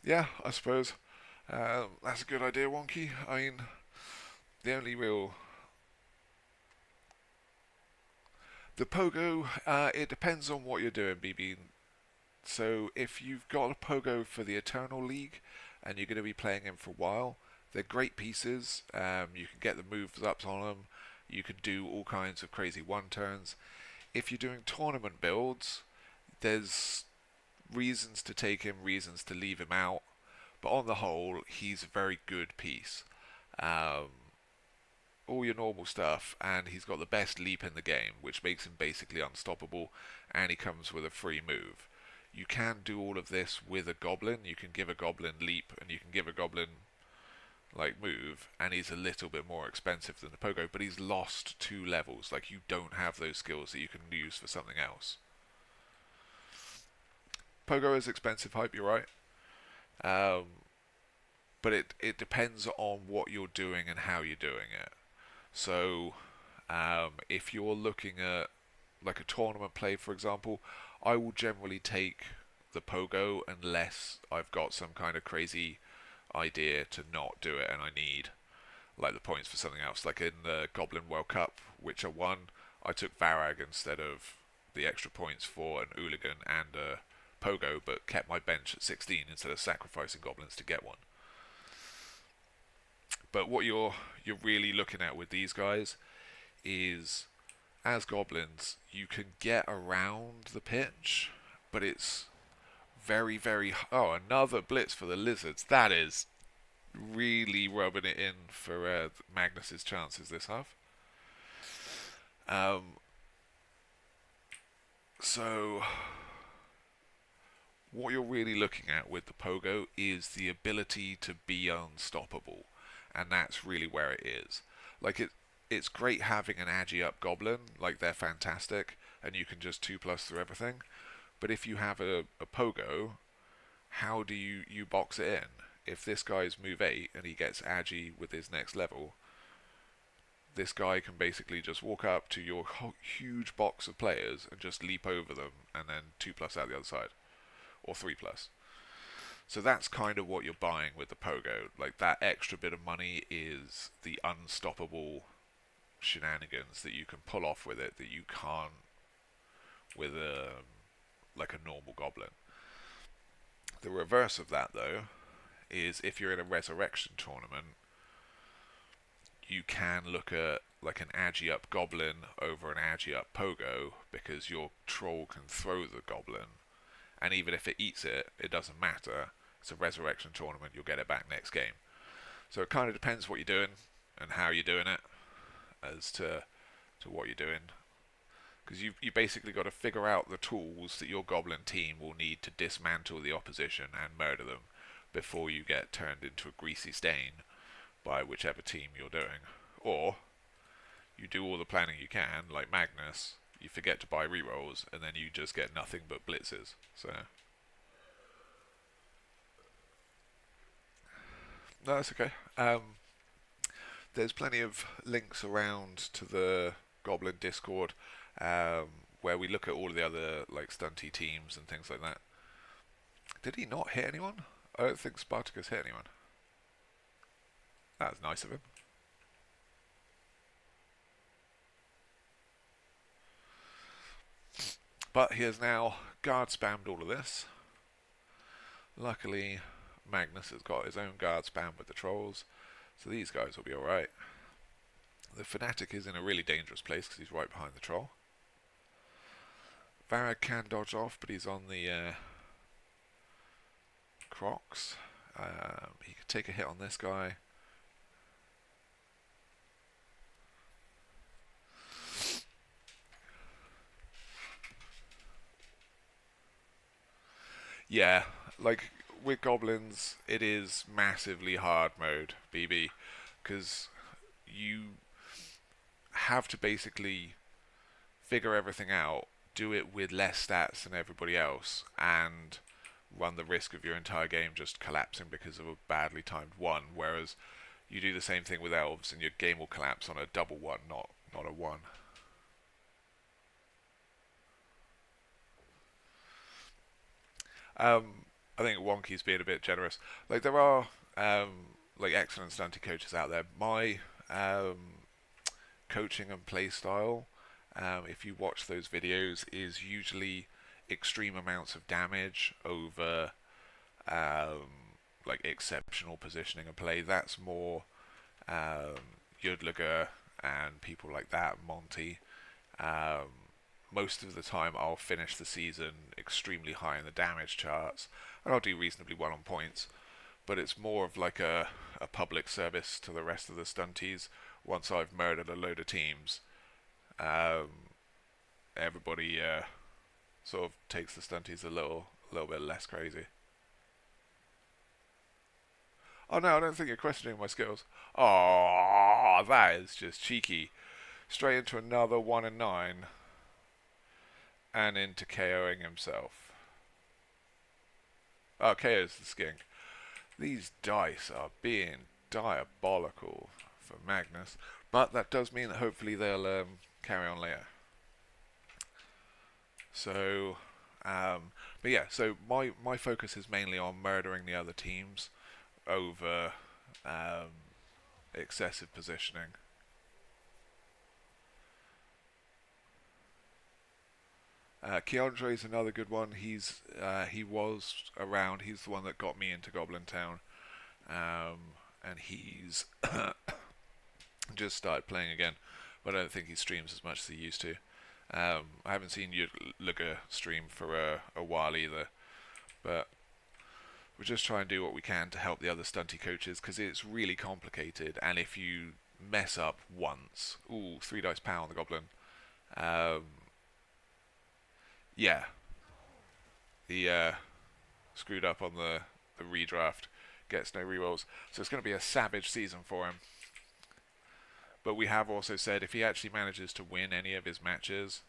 Yeah, I suppose that's a good idea, Wonky. I mean, the only real... The pogo, it depends on what you're doing, BB. So if you've got a pogo for the Eternal League, and you're going to be playing him for a while, they're great pieces. You can get the moves up on them. You can do all kinds of crazy one-turns. If you're doing tournament builds, there's reasons to take him, reasons to leave him out. But on the whole, he's a very good piece. All your normal stuff, and he's got the best leap in the game, which makes him basically unstoppable, and he comes with a free move. You can do all of this with a goblin. You can give a goblin leap, and you can give a goblin like move, and he's a little bit more expensive than the pogo, but he's lost 2 levels. Like, you don't have those skills that you can use for something else. Pogo is expensive hype, you're right. But it depends on what you're doing and how you're doing it. So if you're looking at like a tournament play, for example, I will generally take the pogo unless I've got some kind of crazy idea to not do it and I need like the points for something else. Like in the Goblin World Cup, which I won, I took Varag instead of the extra points for an Hooligan and a pogo, but kept my bench at 16 instead of sacrificing goblins to get one. But what you're really looking at with these guys is, as goblins, you can get around the pitch, but it's very, very... Oh, another blitz for the lizards. That is really rubbing it in for Magnus's chances this half. So, what you're really looking at with the pogo is the ability to be unstoppable. And that's really where it is. Like, it's great having an agi up goblin, like they're fantastic, and you can just 2+ through everything. But if you have a pogo, how do you box it in? If this guy's move 8 and he gets agi with his next level, this guy can basically just walk up to your huge box of players and just leap over them and then 2+ out the other side, or 3+. So that's kind of what you're buying with the pogo. Like, that extra bit of money is the unstoppable shenanigans that you can pull off with it that you can't with like a normal goblin. The reverse of that, though, is if you're in a resurrection tournament, you can look at like an agi up goblin over an agi up pogo, because your troll can throw the goblin, and even if it eats it, it doesn't matter. It's a resurrection tournament, you'll get it back next game. So it kind of depends what you're doing and how you're doing it as to what you're doing. Because you basically got to figure out the tools that your goblin team will need to dismantle the opposition and murder them before you get turned into a greasy stain by whichever team you're doing. Or you do all the planning you can, like Magnus, you forget to buy rerolls, and then you just get nothing but blitzes. So... No, that's okay. There's plenty of links around to the Goblin Discord where we look at all of the other like stunty teams and things like that. Did he not hit anyone? I don't think Spartakus hit anyone. That was nice of him. But he has now guard spammed all of this. Luckily, Magnus has got his own guard spam with the trolls, so these guys will be alright. The Fanatic is in a really dangerous place because he's right behind the troll. Varag can dodge off, but he's on the Crocs. He could take a hit on this guy. Yeah, like with goblins, it is massively hard mode, BB, because you have to basically figure everything out, do it with less stats than everybody else, and run the risk of your entire game just collapsing because of a badly timed one. Whereas you do the same thing with elves, and your game will collapse on a double one, not a one. I think Wonky's being a bit generous. Like there are like excellent stunty coaches out there. My coaching and play style, if you watch those videos, is usually extreme amounts of damage over like exceptional positioning and play. That's more Yudliger and people like that, Monty. Most of the time I'll finish the season extremely high in the damage charts, and I'll do reasonably well on points, but it's more of like a public service to the rest of the stunties. Once I've murdered a load of teams, everybody sort of takes the stunties a little bit less crazy. Oh no, I don't think you're questioning my skills. Oh, that is just cheeky. Straight into another 1 and 9, and into KOing himself. Oh, KO's the skink. These dice are being diabolical for Magnus, but that does mean that hopefully they'll carry on later. So, but yeah, so my focus is mainly on murdering the other teams over excessive positioning. Keandre is another good one. He was around. He's the one that got me into Goblin Town, and he's just started playing again. But I don't think he streams as much as he used to. I haven't seen Luga stream for a while either, but we're just trying to do what we can to help the other stunty coaches because it's really complicated. And if you mess up once, ooh, 3 dice power on the goblin. Yeah, he screwed up on the redraft, gets no rerolls. So it's going to be a savage season for him. But we have also said if he actually manages to win any of his matches,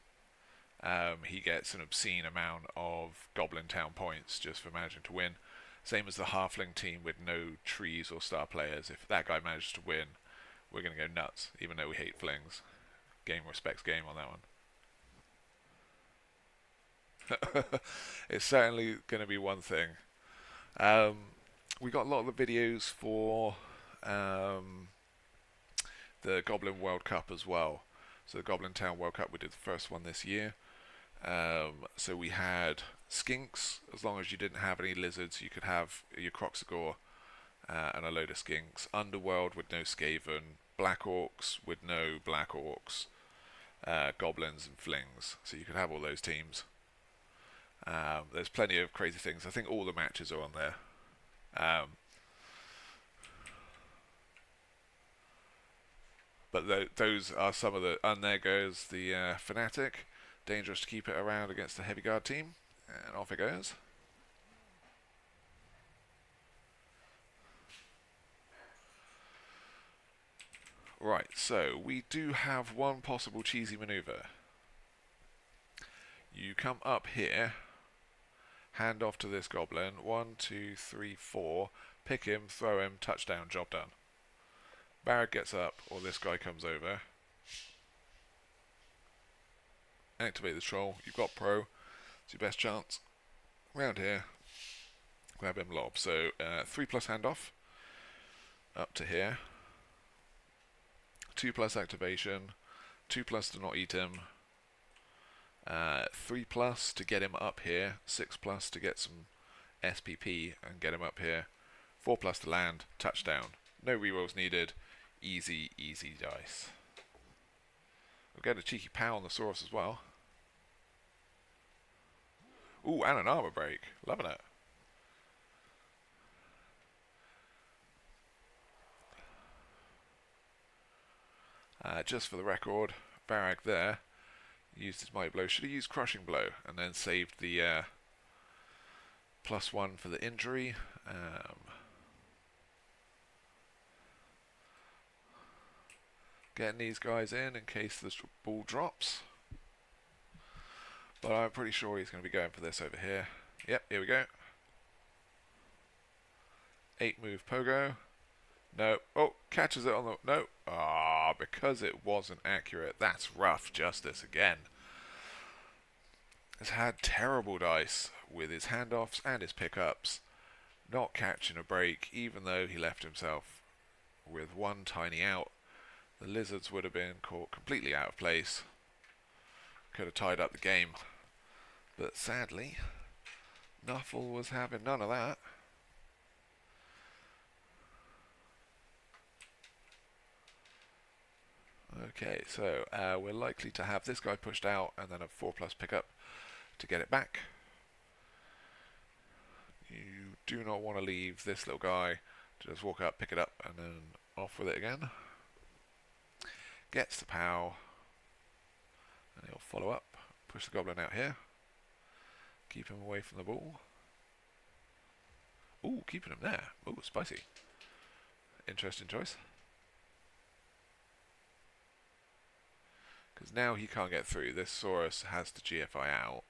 he gets an obscene amount of Goblin Town points just for managing to win. Same as the Halfling team with no trees or star players. If that guy manages to win, we're going to go nuts, even though we hate flings. Game respects game on that one. It's certainly going to be one thing. We got a lot of the videos for the Goblin World Cup as well. So the Goblin Town World Cup, we did the first one this year. So we had skinks. As long as you didn't have any lizards, you could have your Croxagore and a load of skinks. Underworld with no Skaven. Black Orcs with no Black Orcs. Goblins and Flings. So you could have all those teams. There's plenty of crazy things. I think all the matches are on there. But those are some of the... And there goes the Fanatic. Dangerous to keep it around against the Heavy Guard team. And off it goes. Right, so we do have one possible cheesy maneuver. You come up here, hand off to this goblin, 1, 2, 3, 4, pick him, throw him, touchdown, job done. Barrett gets up, or this guy comes over. Activate the troll, you've got pro, it's your best chance. Round here, grab him lob. So 3 plus handoff up to here. 2 plus activation. 2 plus to not eat him. 3 plus to get him up here. 6 plus to get some SPP and get him up here. 4 plus to land. Touchdown. No rerolls needed. Easy, easy dice. We'll get a cheeky pow on the Saurus as well. Ooh, and an armor break. Loving it. Just for the record, Varag there used his mighty blow. Should have used crushing blow and then saved the +1 for the injury. Getting these guys in case the ball drops. But I'm pretty sure he's going to be going for this over here. Yep, here we go. 8 move pogo. No. Oh, catches it on the... No. Ah, because it wasn't accurate. That's rough justice again. Has had terrible dice with his handoffs and his pickups. Not catching a break, even though he left himself with one tiny out. The lizards would have been caught completely out of place. Could have tied up the game. But sadly, Nuffle was having none of that. Okay, so we're likely to have this guy pushed out and then a 4 plus pickup to get it back. You do not want to leave this little guy to just walk up, pick it up, and then off with it again. Gets the POW, and he'll follow up, push the goblin out here, keep him away from the ball. Ooh, keeping him there. Ooh, spicy. Interesting choice. Because now he can't get through. This Saurus has to GFI out.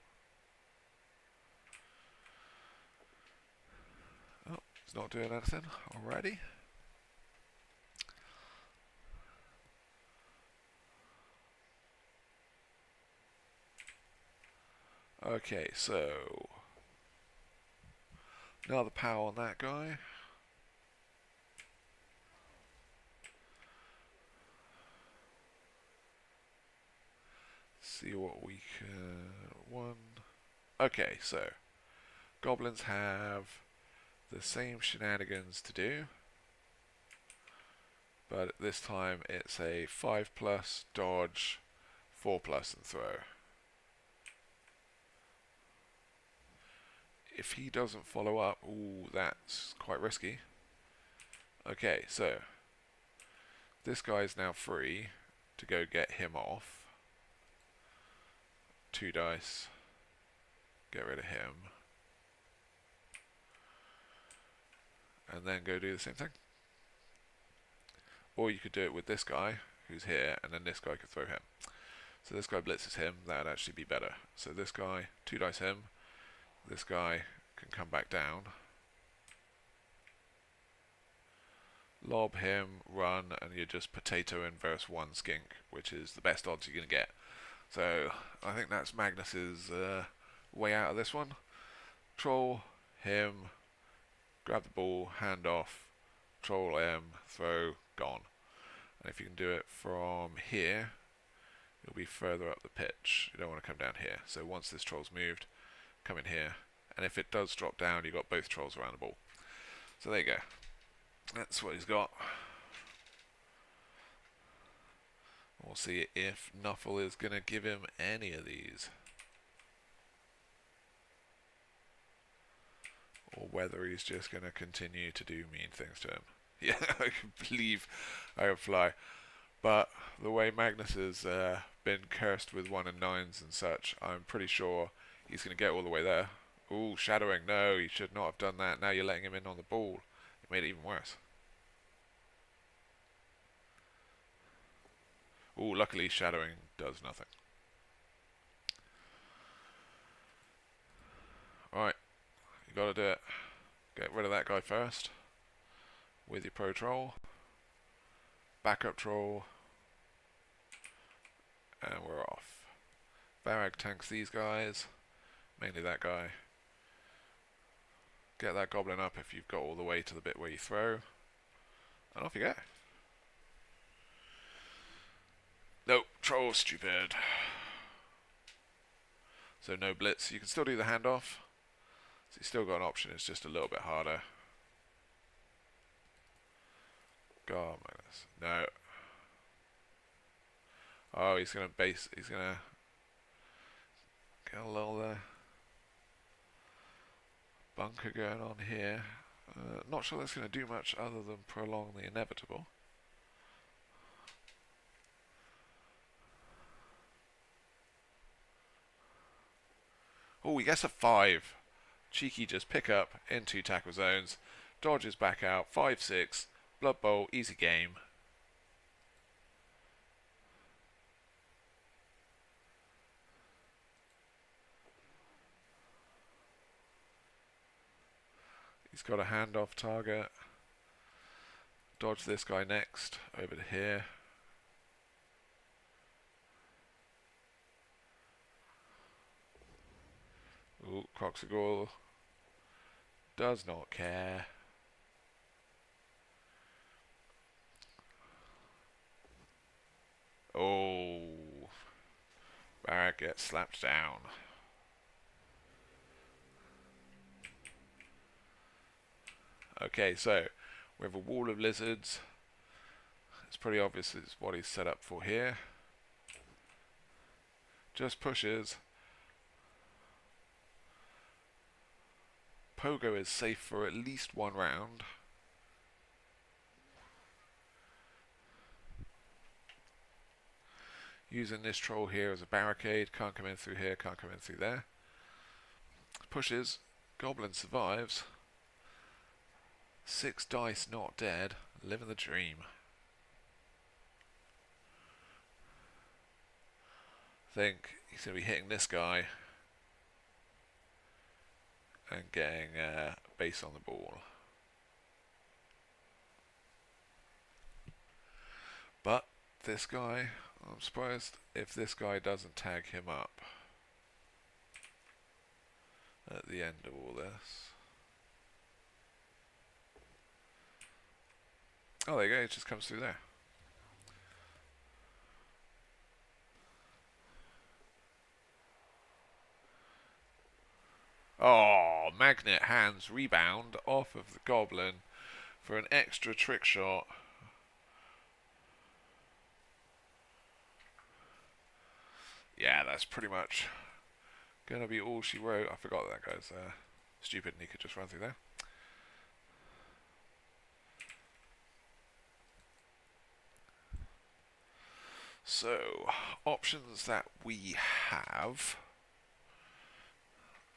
Oh, he's not doing anything already. Okay, so another POW on that guy. See what we can... Okay, so goblins have the same shenanigans to do, but this time it's a 5 plus dodge, 4 plus and throw. If he doesn't follow up, ooh, that's quite risky. Okay, so this guy is now free to go get him off. 2 dice, get rid of him, and then go do the same thing. Or you could do it with this guy who's here, and then this guy could throw him. So this guy blitzes him, that would actually be better. So this guy, 2 dice him, this guy can come back down, lob him, run, and you're just potato in versus 1 skink, which is the best odds you're going to get. So I think that's Magnus's way out of this one. Troll him, grab the ball, hand off, troll him, throw, gone. And if you can do it from here, you'll be further up the pitch. You don't want to come down here. So once this troll's moved, come in here. And if it does drop down, you've got both trolls around the ball. So there you go. That's what he's got. We'll see if Nuffle is going to give him any of these. Or whether he's just going to continue to do mean things to him. Yeah, I can believe I can fly. But the way Magnus has been cursed with 1 and 9s and such, I'm pretty sure he's going to get all the way there. Ooh, shadowing. No, he should not have done that. Now you're letting him in on the ball. It made it even worse. Ooh, luckily shadowing does nothing. Alright, you gotta do it. Get rid of that guy first. With your pro troll. Backup troll. And we're off. Varag tanks these guys. Mainly that guy. Get that goblin up if you've got all the way to the bit where you throw. And off you go. Nope, troll stupid. So no blitz. You can still do the handoff. So you still got an option, it's just a little bit harder. God, Magnus. No. Oh, he's going to base, he's going to get a little bunker going on here. Not sure that's going to do much other than prolong the inevitable. Oh, he gets a 5. Cheeky just pick up into tackle zones. Dodges back out. 5-6. Blood Bowl, easy game. He's got a handoff target. Dodge this guy next. Over to here. Ooh, Croxagol does not care. Oh, Barrack gets slapped down. Okay, so we have a wall of lizards. It's pretty obvious it's what he's set up for here. Just pushes. Pogo is safe for at least one round. Using this troll here as a barricade. Can't come in through here, can't come in through there. Pushes. Goblin survives. 6 dice not dead. Living the dream. I think he's going to be hitting this guy and getting base on the ball. But this guy, I'm surprised if this guy doesn't tag him up at the end of all this. Oh, there you go, it just comes through there. Oh, Magnet hands rebound off of the goblin for an extra trick shot. Yeah, that's pretty much gonna be all she wrote. I forgot that guy's stupid and he could just run through there. So, options that we have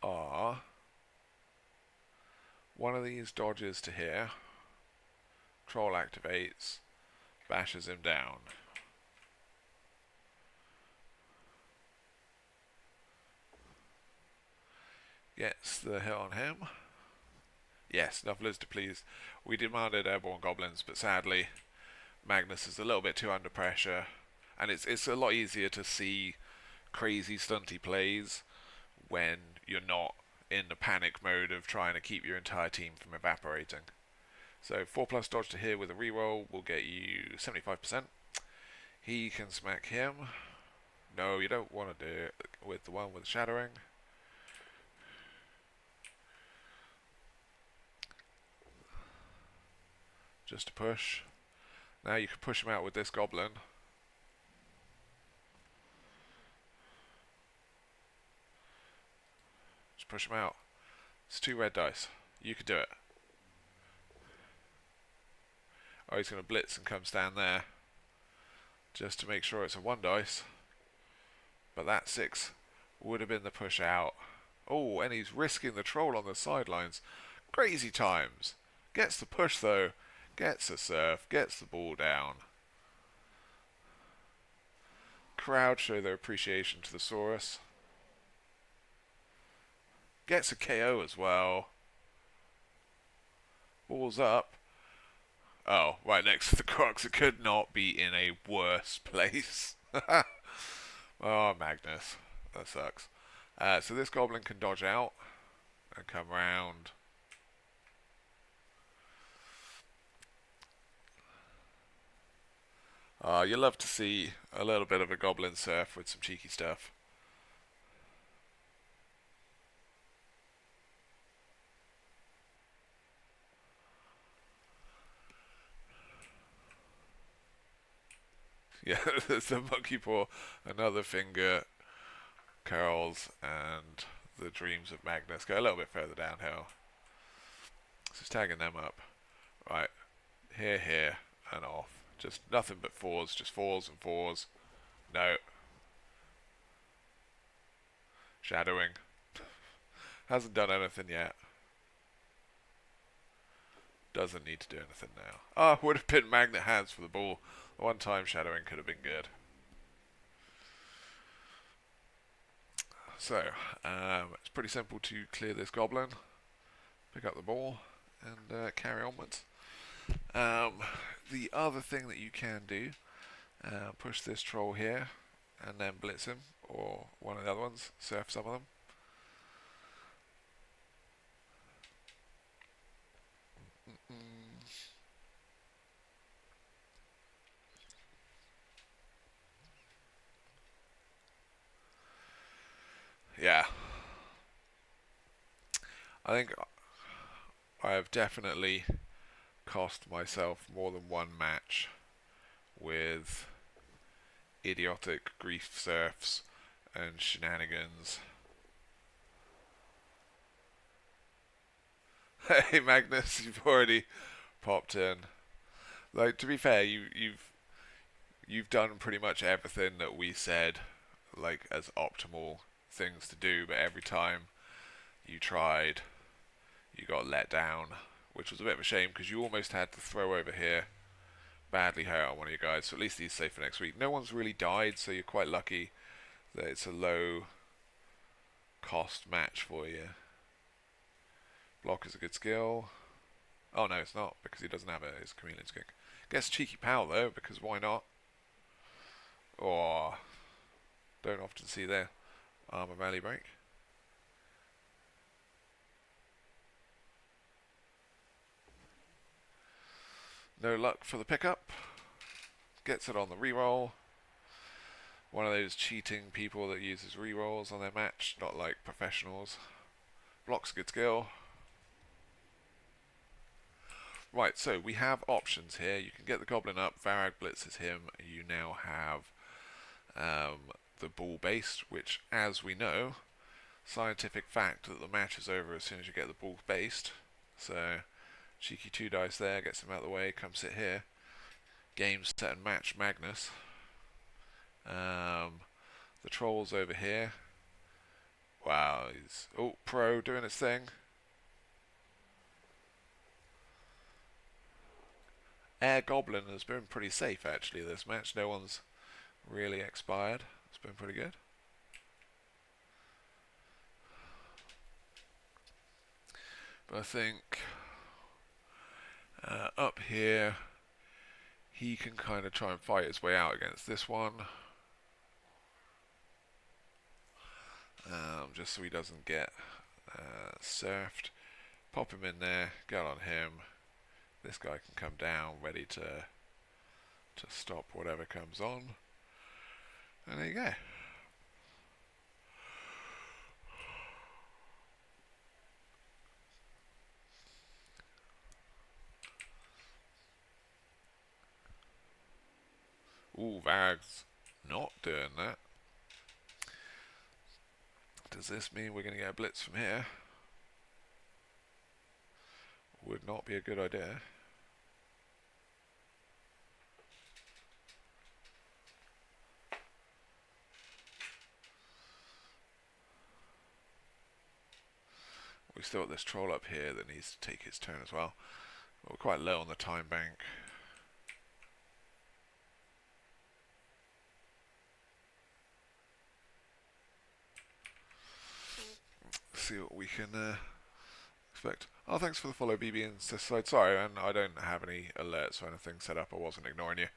are one of these dodges to here, troll activates, bashes him down. Gets the hit on him. Yes, enough lizard to please. We demanded airborne goblins, but sadly Magnus is a little bit too under pressure, and it's a lot easier to see crazy stunty plays when you're not in the panic mode of trying to keep your entire team from evaporating. So 4+ dodge to here with a reroll will get you 75%. He can smack him. No, you don't want to do it with the one with shattering. Just to push. Now you can push him out with this goblin. Just push him out. It's 2 red dice. You can do it. Oh, he's going to blitz and come stand there. Just to make sure it's a 1 dice. But that 6 would have been the push out. Oh, and he's risking the troll on the sidelines. Crazy times. Gets the push though. Gets a surf. Gets the ball down. Crowd show their appreciation to the Saurus. Gets a KO as well. Ball's up. Oh, right next to the Crocs. It could not be in a worse place. Oh, Magnus. That sucks. So this goblin can dodge out and come round. you love to see a little bit of a goblin surf with some cheeky stuff. Yeah, there's the monkey paw, another finger, curls, and the dreams of Magnus go a little bit further downhill. Just tagging them up. Right, here, here, and off. Just nothing but fours, just fours and fours. No. Shadowing. Hasn't done anything yet. Doesn't need to do anything now. Ah, would have been magnet hands for the ball. One time shadowing could have been good. So, it's pretty simple to clear this goblin, pick up the ball, and carry onwards. The other thing that you can do, push this troll here, and then blitz him, or one of the other ones, surf some of them. Yeah. I think I have definitely cost myself more than one match with idiotic grief surfs and shenanigans. Hey Magnus, you've already popped in. Like, to be fair, you've done pretty much everything that we said, like, as optimal things to do, but every time you tried, you got let down, which was a bit of a shame because you almost had to throw over here, badly hurt on one of your guys, so at least he's safe for next week. No one's really died, so you're quite lucky that it's a low cost match for you. Block is a good skill. Oh no, it's not, because he doesn't have his chameleon skink. Gets cheeky pal though, because why not? Oh, don't often see there. Armor valley break. No luck for the pickup. Gets it on the reroll. One of those cheating people that uses rerolls on their match, not like professionals. Block's a good skill. Right, so we have options here. You can get the goblin up, Varag blitzes him. You now have the ball based, which, as we know, scientific fact that the match is over as soon as you get the ball based. So, cheeky 2 dice there, gets him out of the way, come sit here. Game, set, and match Magnus. The troll's over here. Wow, he's pro doing his thing. Air Goblin has been pretty safe actually this match. No one's really expired. It's been pretty good. But I think up here he can kind of try and fight his way out against this one. Just so he doesn't get surfed. Pop him in there, get on him. This guy can come down ready to stop whatever comes on. And there you go. Ooh, Varag's not doing that. Does this mean we're going to get a blitz from here? Would not be a good idea. We've still got this troll up here that needs to take his turn as well. But we're quite low on the time bank. See what we can expect. Oh, thanks for the follow, BB and Side. Sorry, and I don't have any alerts or anything set up. I wasn't ignoring you.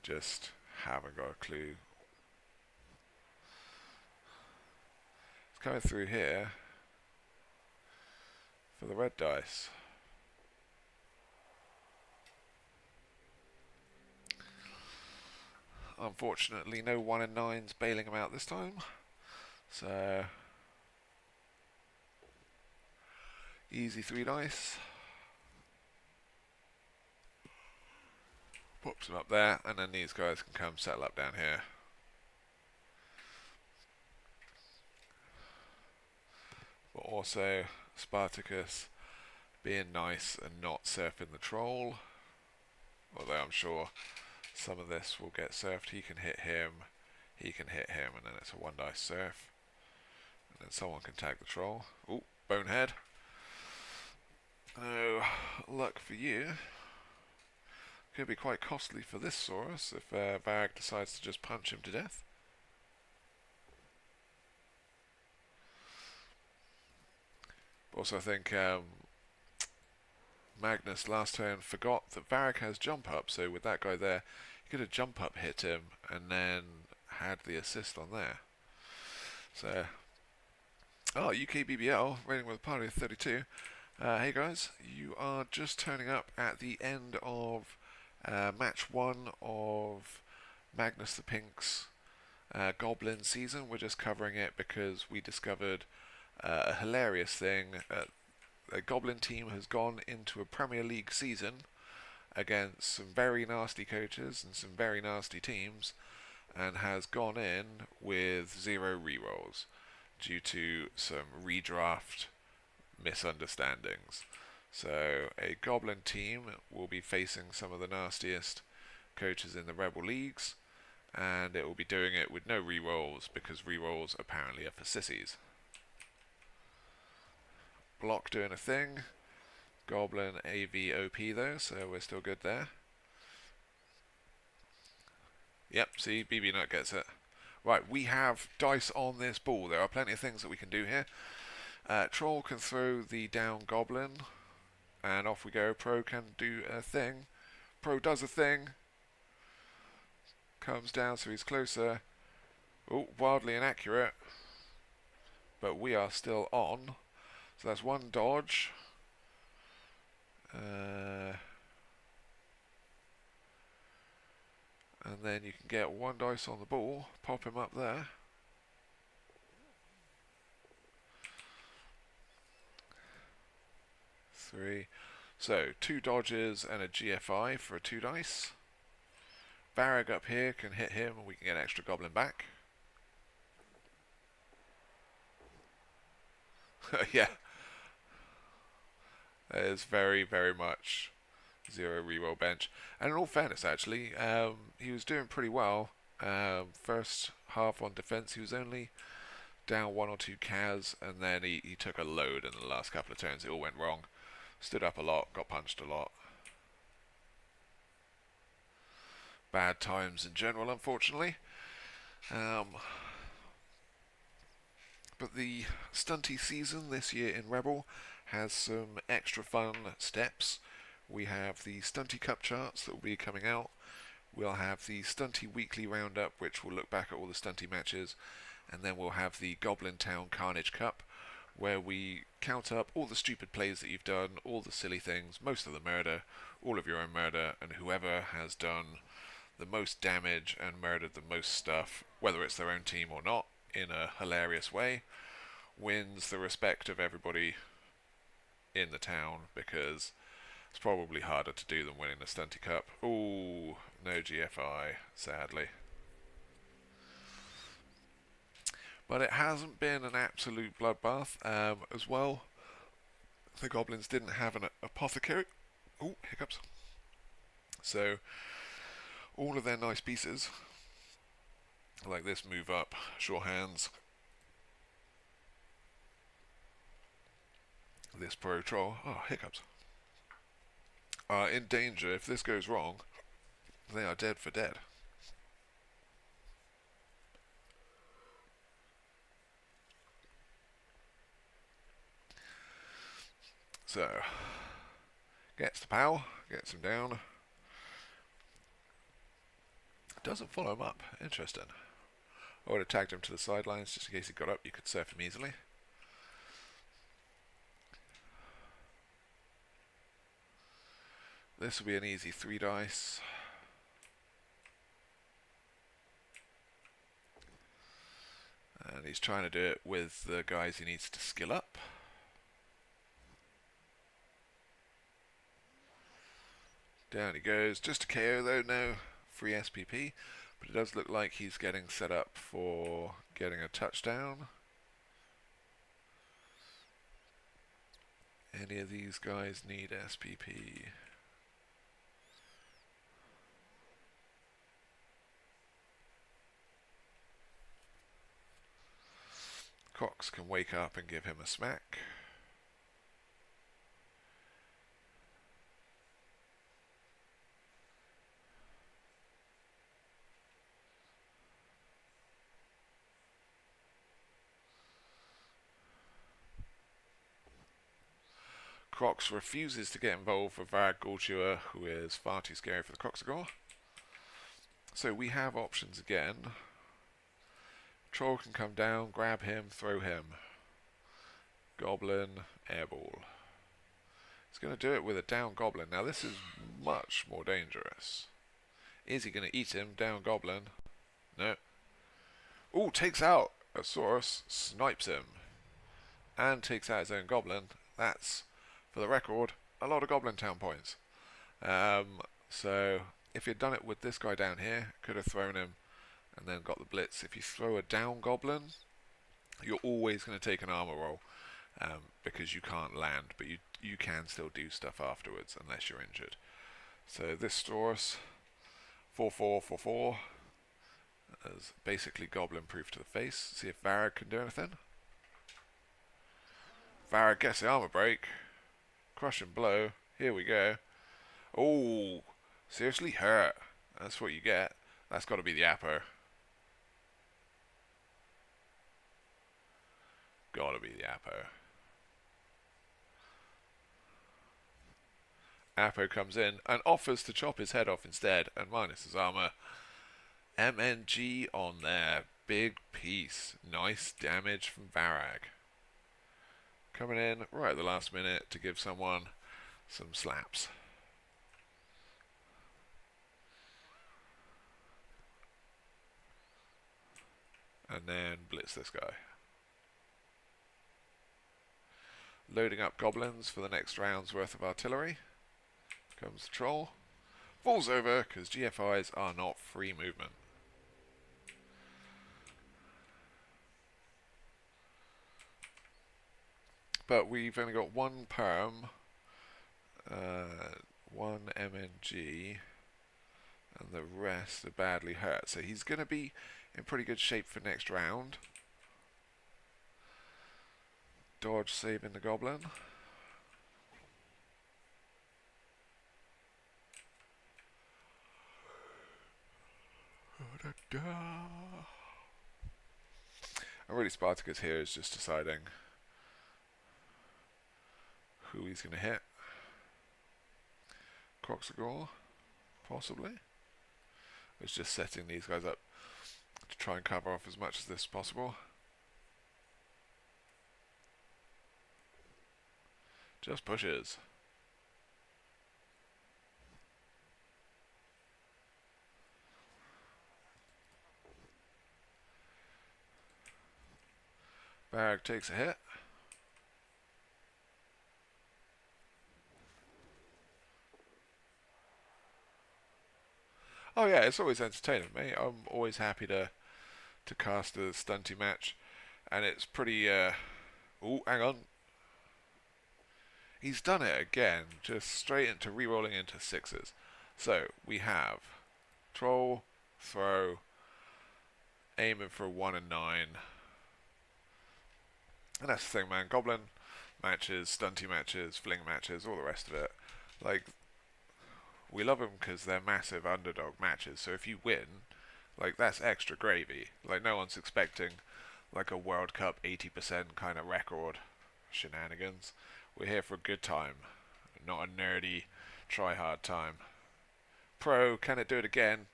Just haven't got a clue. It's coming through here for the red dice. Unfortunately, no 1 in 9s bailing him out this time. So, easy 3 dice. Pops him up there, and then these guys can come settle up down here. But also, Spartakus being nice and not surfing the troll. Although I'm sure some of this will get surfed. He can hit him, and then it's a 1 dice surf. And then someone can tag the troll. Ooh, bonehead. No luck for you. Could be quite costly for this Saurus if Varag decides to just punch him to death. Also, I think Magnus last turn forgot that Varag has jump up, so with that guy there, he could have jump up hit him and then had the assist on there. So, oh, UK BBL, rating with a party of 32. Hey guys, you are just turning up at the end of match 1 of Magnus the Pink's Goblin season. We're just covering it because we discovered a hilarious thing. A Goblin team has gone into a Premier League season against some very nasty coaches and some very nasty teams, and has gone in with 0 rerolls due to some redraft misunderstandings. So a Goblin team will be facing some of the nastiest coaches in the REBBL leagues, and it will be doing it with no rerolls because rerolls apparently are for sissies. Block doing a thing. Goblin AVOP though, so we're still good there. Yep, see, BB Nut gets it. Right, we have dice on this ball. There are plenty of things that we can do here. Troll can throw the down Goblin, and off we go. Pro can do a thing. Pro does a thing. Comes down so he's closer. Oh, wildly inaccurate. But we are still on. So that's 1 dodge. And then you can get 1 dice on the ball. Pop him up there. Three. So 2 dodges and a GFI for a 2 dice. Varag up here can hit him and we can get an extra goblin back. Yeah. That is very, very much 0 reroll bench. And in all fairness, actually, he was doing pretty well. First half on defense, he was only down 1 or 2 Kaz, and then he took a load in the last couple of turns. It all went wrong. Stood up a lot, got punched a lot. Bad times in general, unfortunately. But the stunty season this year in REBBL has some extra fun steps. We have the Stunty Cup charts that will be coming out. We'll have the Stunty Weekly Roundup, which will look back at all the Stunty matches. And then we'll have the Goblin Town Carnage Cup, where we count up all the stupid plays that you've done, all the silly things, most of the murder, all of your own murder, and whoever has done the most damage and murdered the most stuff, whether it's their own team or not, in a hilarious way, wins the respect of everybody in the town, because it's probably harder to do than winning the Stunty Cup. Ooh, no GFI, sadly. But it hasn't been an absolute bloodbath as well. The Goblins didn't have an apothecary. Ooh, hiccups. So, all of their nice pieces, like this move up, sure hands, this pro troll, oh, hiccups, are in danger. If this goes wrong, they are dead for dead. So, gets the POW, gets him down. Doesn't follow him up. Interesting. I would have tagged him to the sidelines just in case he got up. You could surf him easily. This will be an easy 3 dice. And he's trying to do it with the guys he needs to skill up. Down he goes. Just a KO though, no free SPP. But it does look like he's getting set up for getting a touchdown. Any of these guys need SPP? Cox can wake up and give him a smack. Crocs refuses to get involved with Varag Gulchua, who is far too scary for the Croxagore. So we have options again. Troll can come down, grab him, throw him. Goblin, airball. He's going to do it with a down goblin. Now this is much more dangerous. Is he going to eat him? Down goblin. No. Ooh, takes out a Saurus, snipes him. And takes out his own goblin. That's, for the record, a lot of goblin town points. So if you'd done it with this guy down here, could have thrown him and then got the blitz. If you throw a down goblin, you're always going to take an armor roll. Because you can't land, but you can still do stuff afterwards unless you're injured. So this Saurus, 4/4/4/4, is basically goblin proof to the face. See if Varag can do anything. Varag gets the armor break. Crushing blow. Here we go. Oh, seriously hurt. That's what you get. That's got to be the Apo. Gotta be the Apo. Apo comes in and offers to chop his head off instead and minus his armor. MNG on there. Big piece. Nice damage from Varag. Coming in right at the last minute to give someone some slaps. And then blitz this guy. Loading up goblins for the next round's worth of artillery. Comes the troll. Falls over because GFIs are not free movement. But we've only got one perm, one MNG, and the rest are badly hurt. So he's going to be in pretty good shape for next round. Dodge saving the goblin. And really Spartakus here is just deciding who he's going to hit. Croxagore, possibly. It's just setting these guys up to try and cover off as much as this as possible. Just pushes. Varag takes a hit. Oh yeah, it's always entertaining me. I'm always happy to cast a stunty match, and it's pretty. Oh, hang on. He's done it again, just straight into re-rolling into sixes. So we have troll, throw, aiming for 1 and 9. And that's the thing, man. Goblin matches, stunty matches, fling matches, all the rest of it. Like, we love them because they're massive underdog matches. So if you win, like, that's extra gravy. Like, no one's expecting, like, a World Cup 80% kind of record shenanigans. We're here for a good time, not a nerdy, try-hard time. Pro, can it do it again?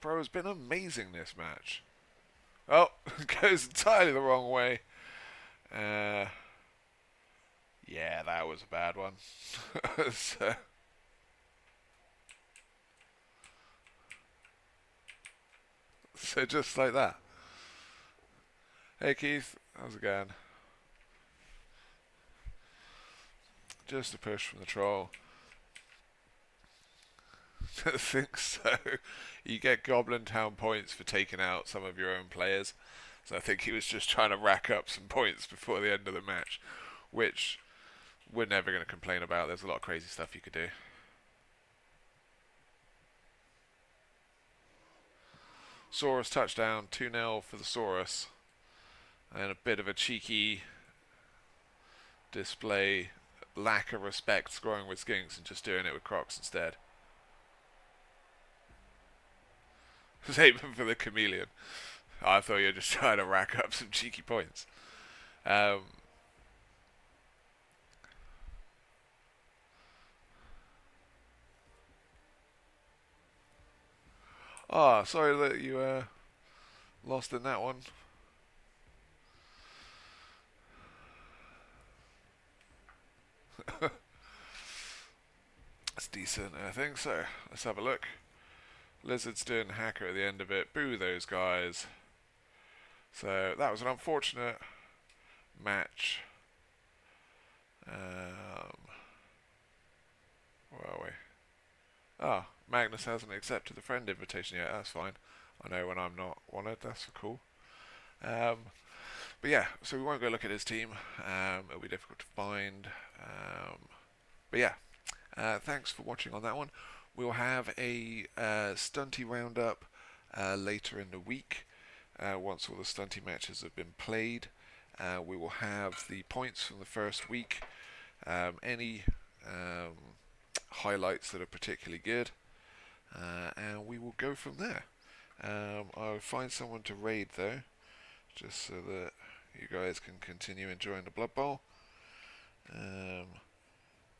Pro has been amazing this match. Oh, goes entirely the wrong way. Yeah, that was a bad one. So just like that. Hey Keith, how's it going? Just a push from the troll. I think so. You get Goblin Town points for taking out some of your own players. So I think he was just trying to rack up some points before the end of the match, which we're never going to complain about. There's a lot of crazy stuff you could do. Saurus touchdown, 2-0 for the Saurus. And a bit of a cheeky display, lack of respect scoring with Skinks and just doing it with Crocs instead. Aiming for the chameleon. I thought you were just trying to rack up some cheeky points. Um, sorry that you lost in that one. That's decent, I think so. Let's have a look. Lizard's doing hacker at the end of it. Boo those guys. So that was an unfortunate match. Where are we? Magnus hasn't accepted the friend invitation yet. That's fine. I know when I'm not wanted. That's cool. But yeah, so we won't go look at his team. It'll be difficult to find. But yeah, thanks for watching on that one. We'll have a stunty roundup later in the week. Once all the stunty matches have been played, we will have the points from the first week. Any highlights that are particularly good, and we will go from there. I'll find someone to raid though, just so that you guys can continue enjoying the Blood Bowl.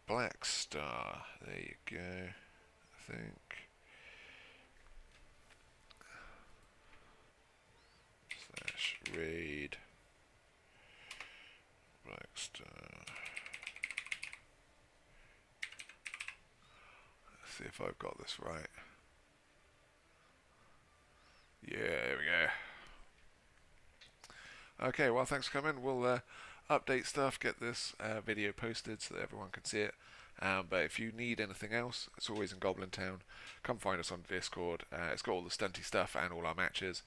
Black Star, there you go, I think. / raid Black Star. Let's see if I've got this right. Yeah, there we go. Okay, well, thanks for coming. We'll update stuff, get this video posted so that everyone can see it. But if you need anything else, it's always in Goblin Town. Come find us on Discord. It's got all the stunty stuff and all our matches.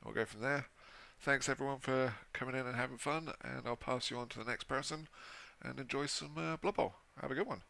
And we'll go from there. Thanks everyone for coming in and having fun, and I'll pass you on to the next person and enjoy some Blood Bowl. Have a good one.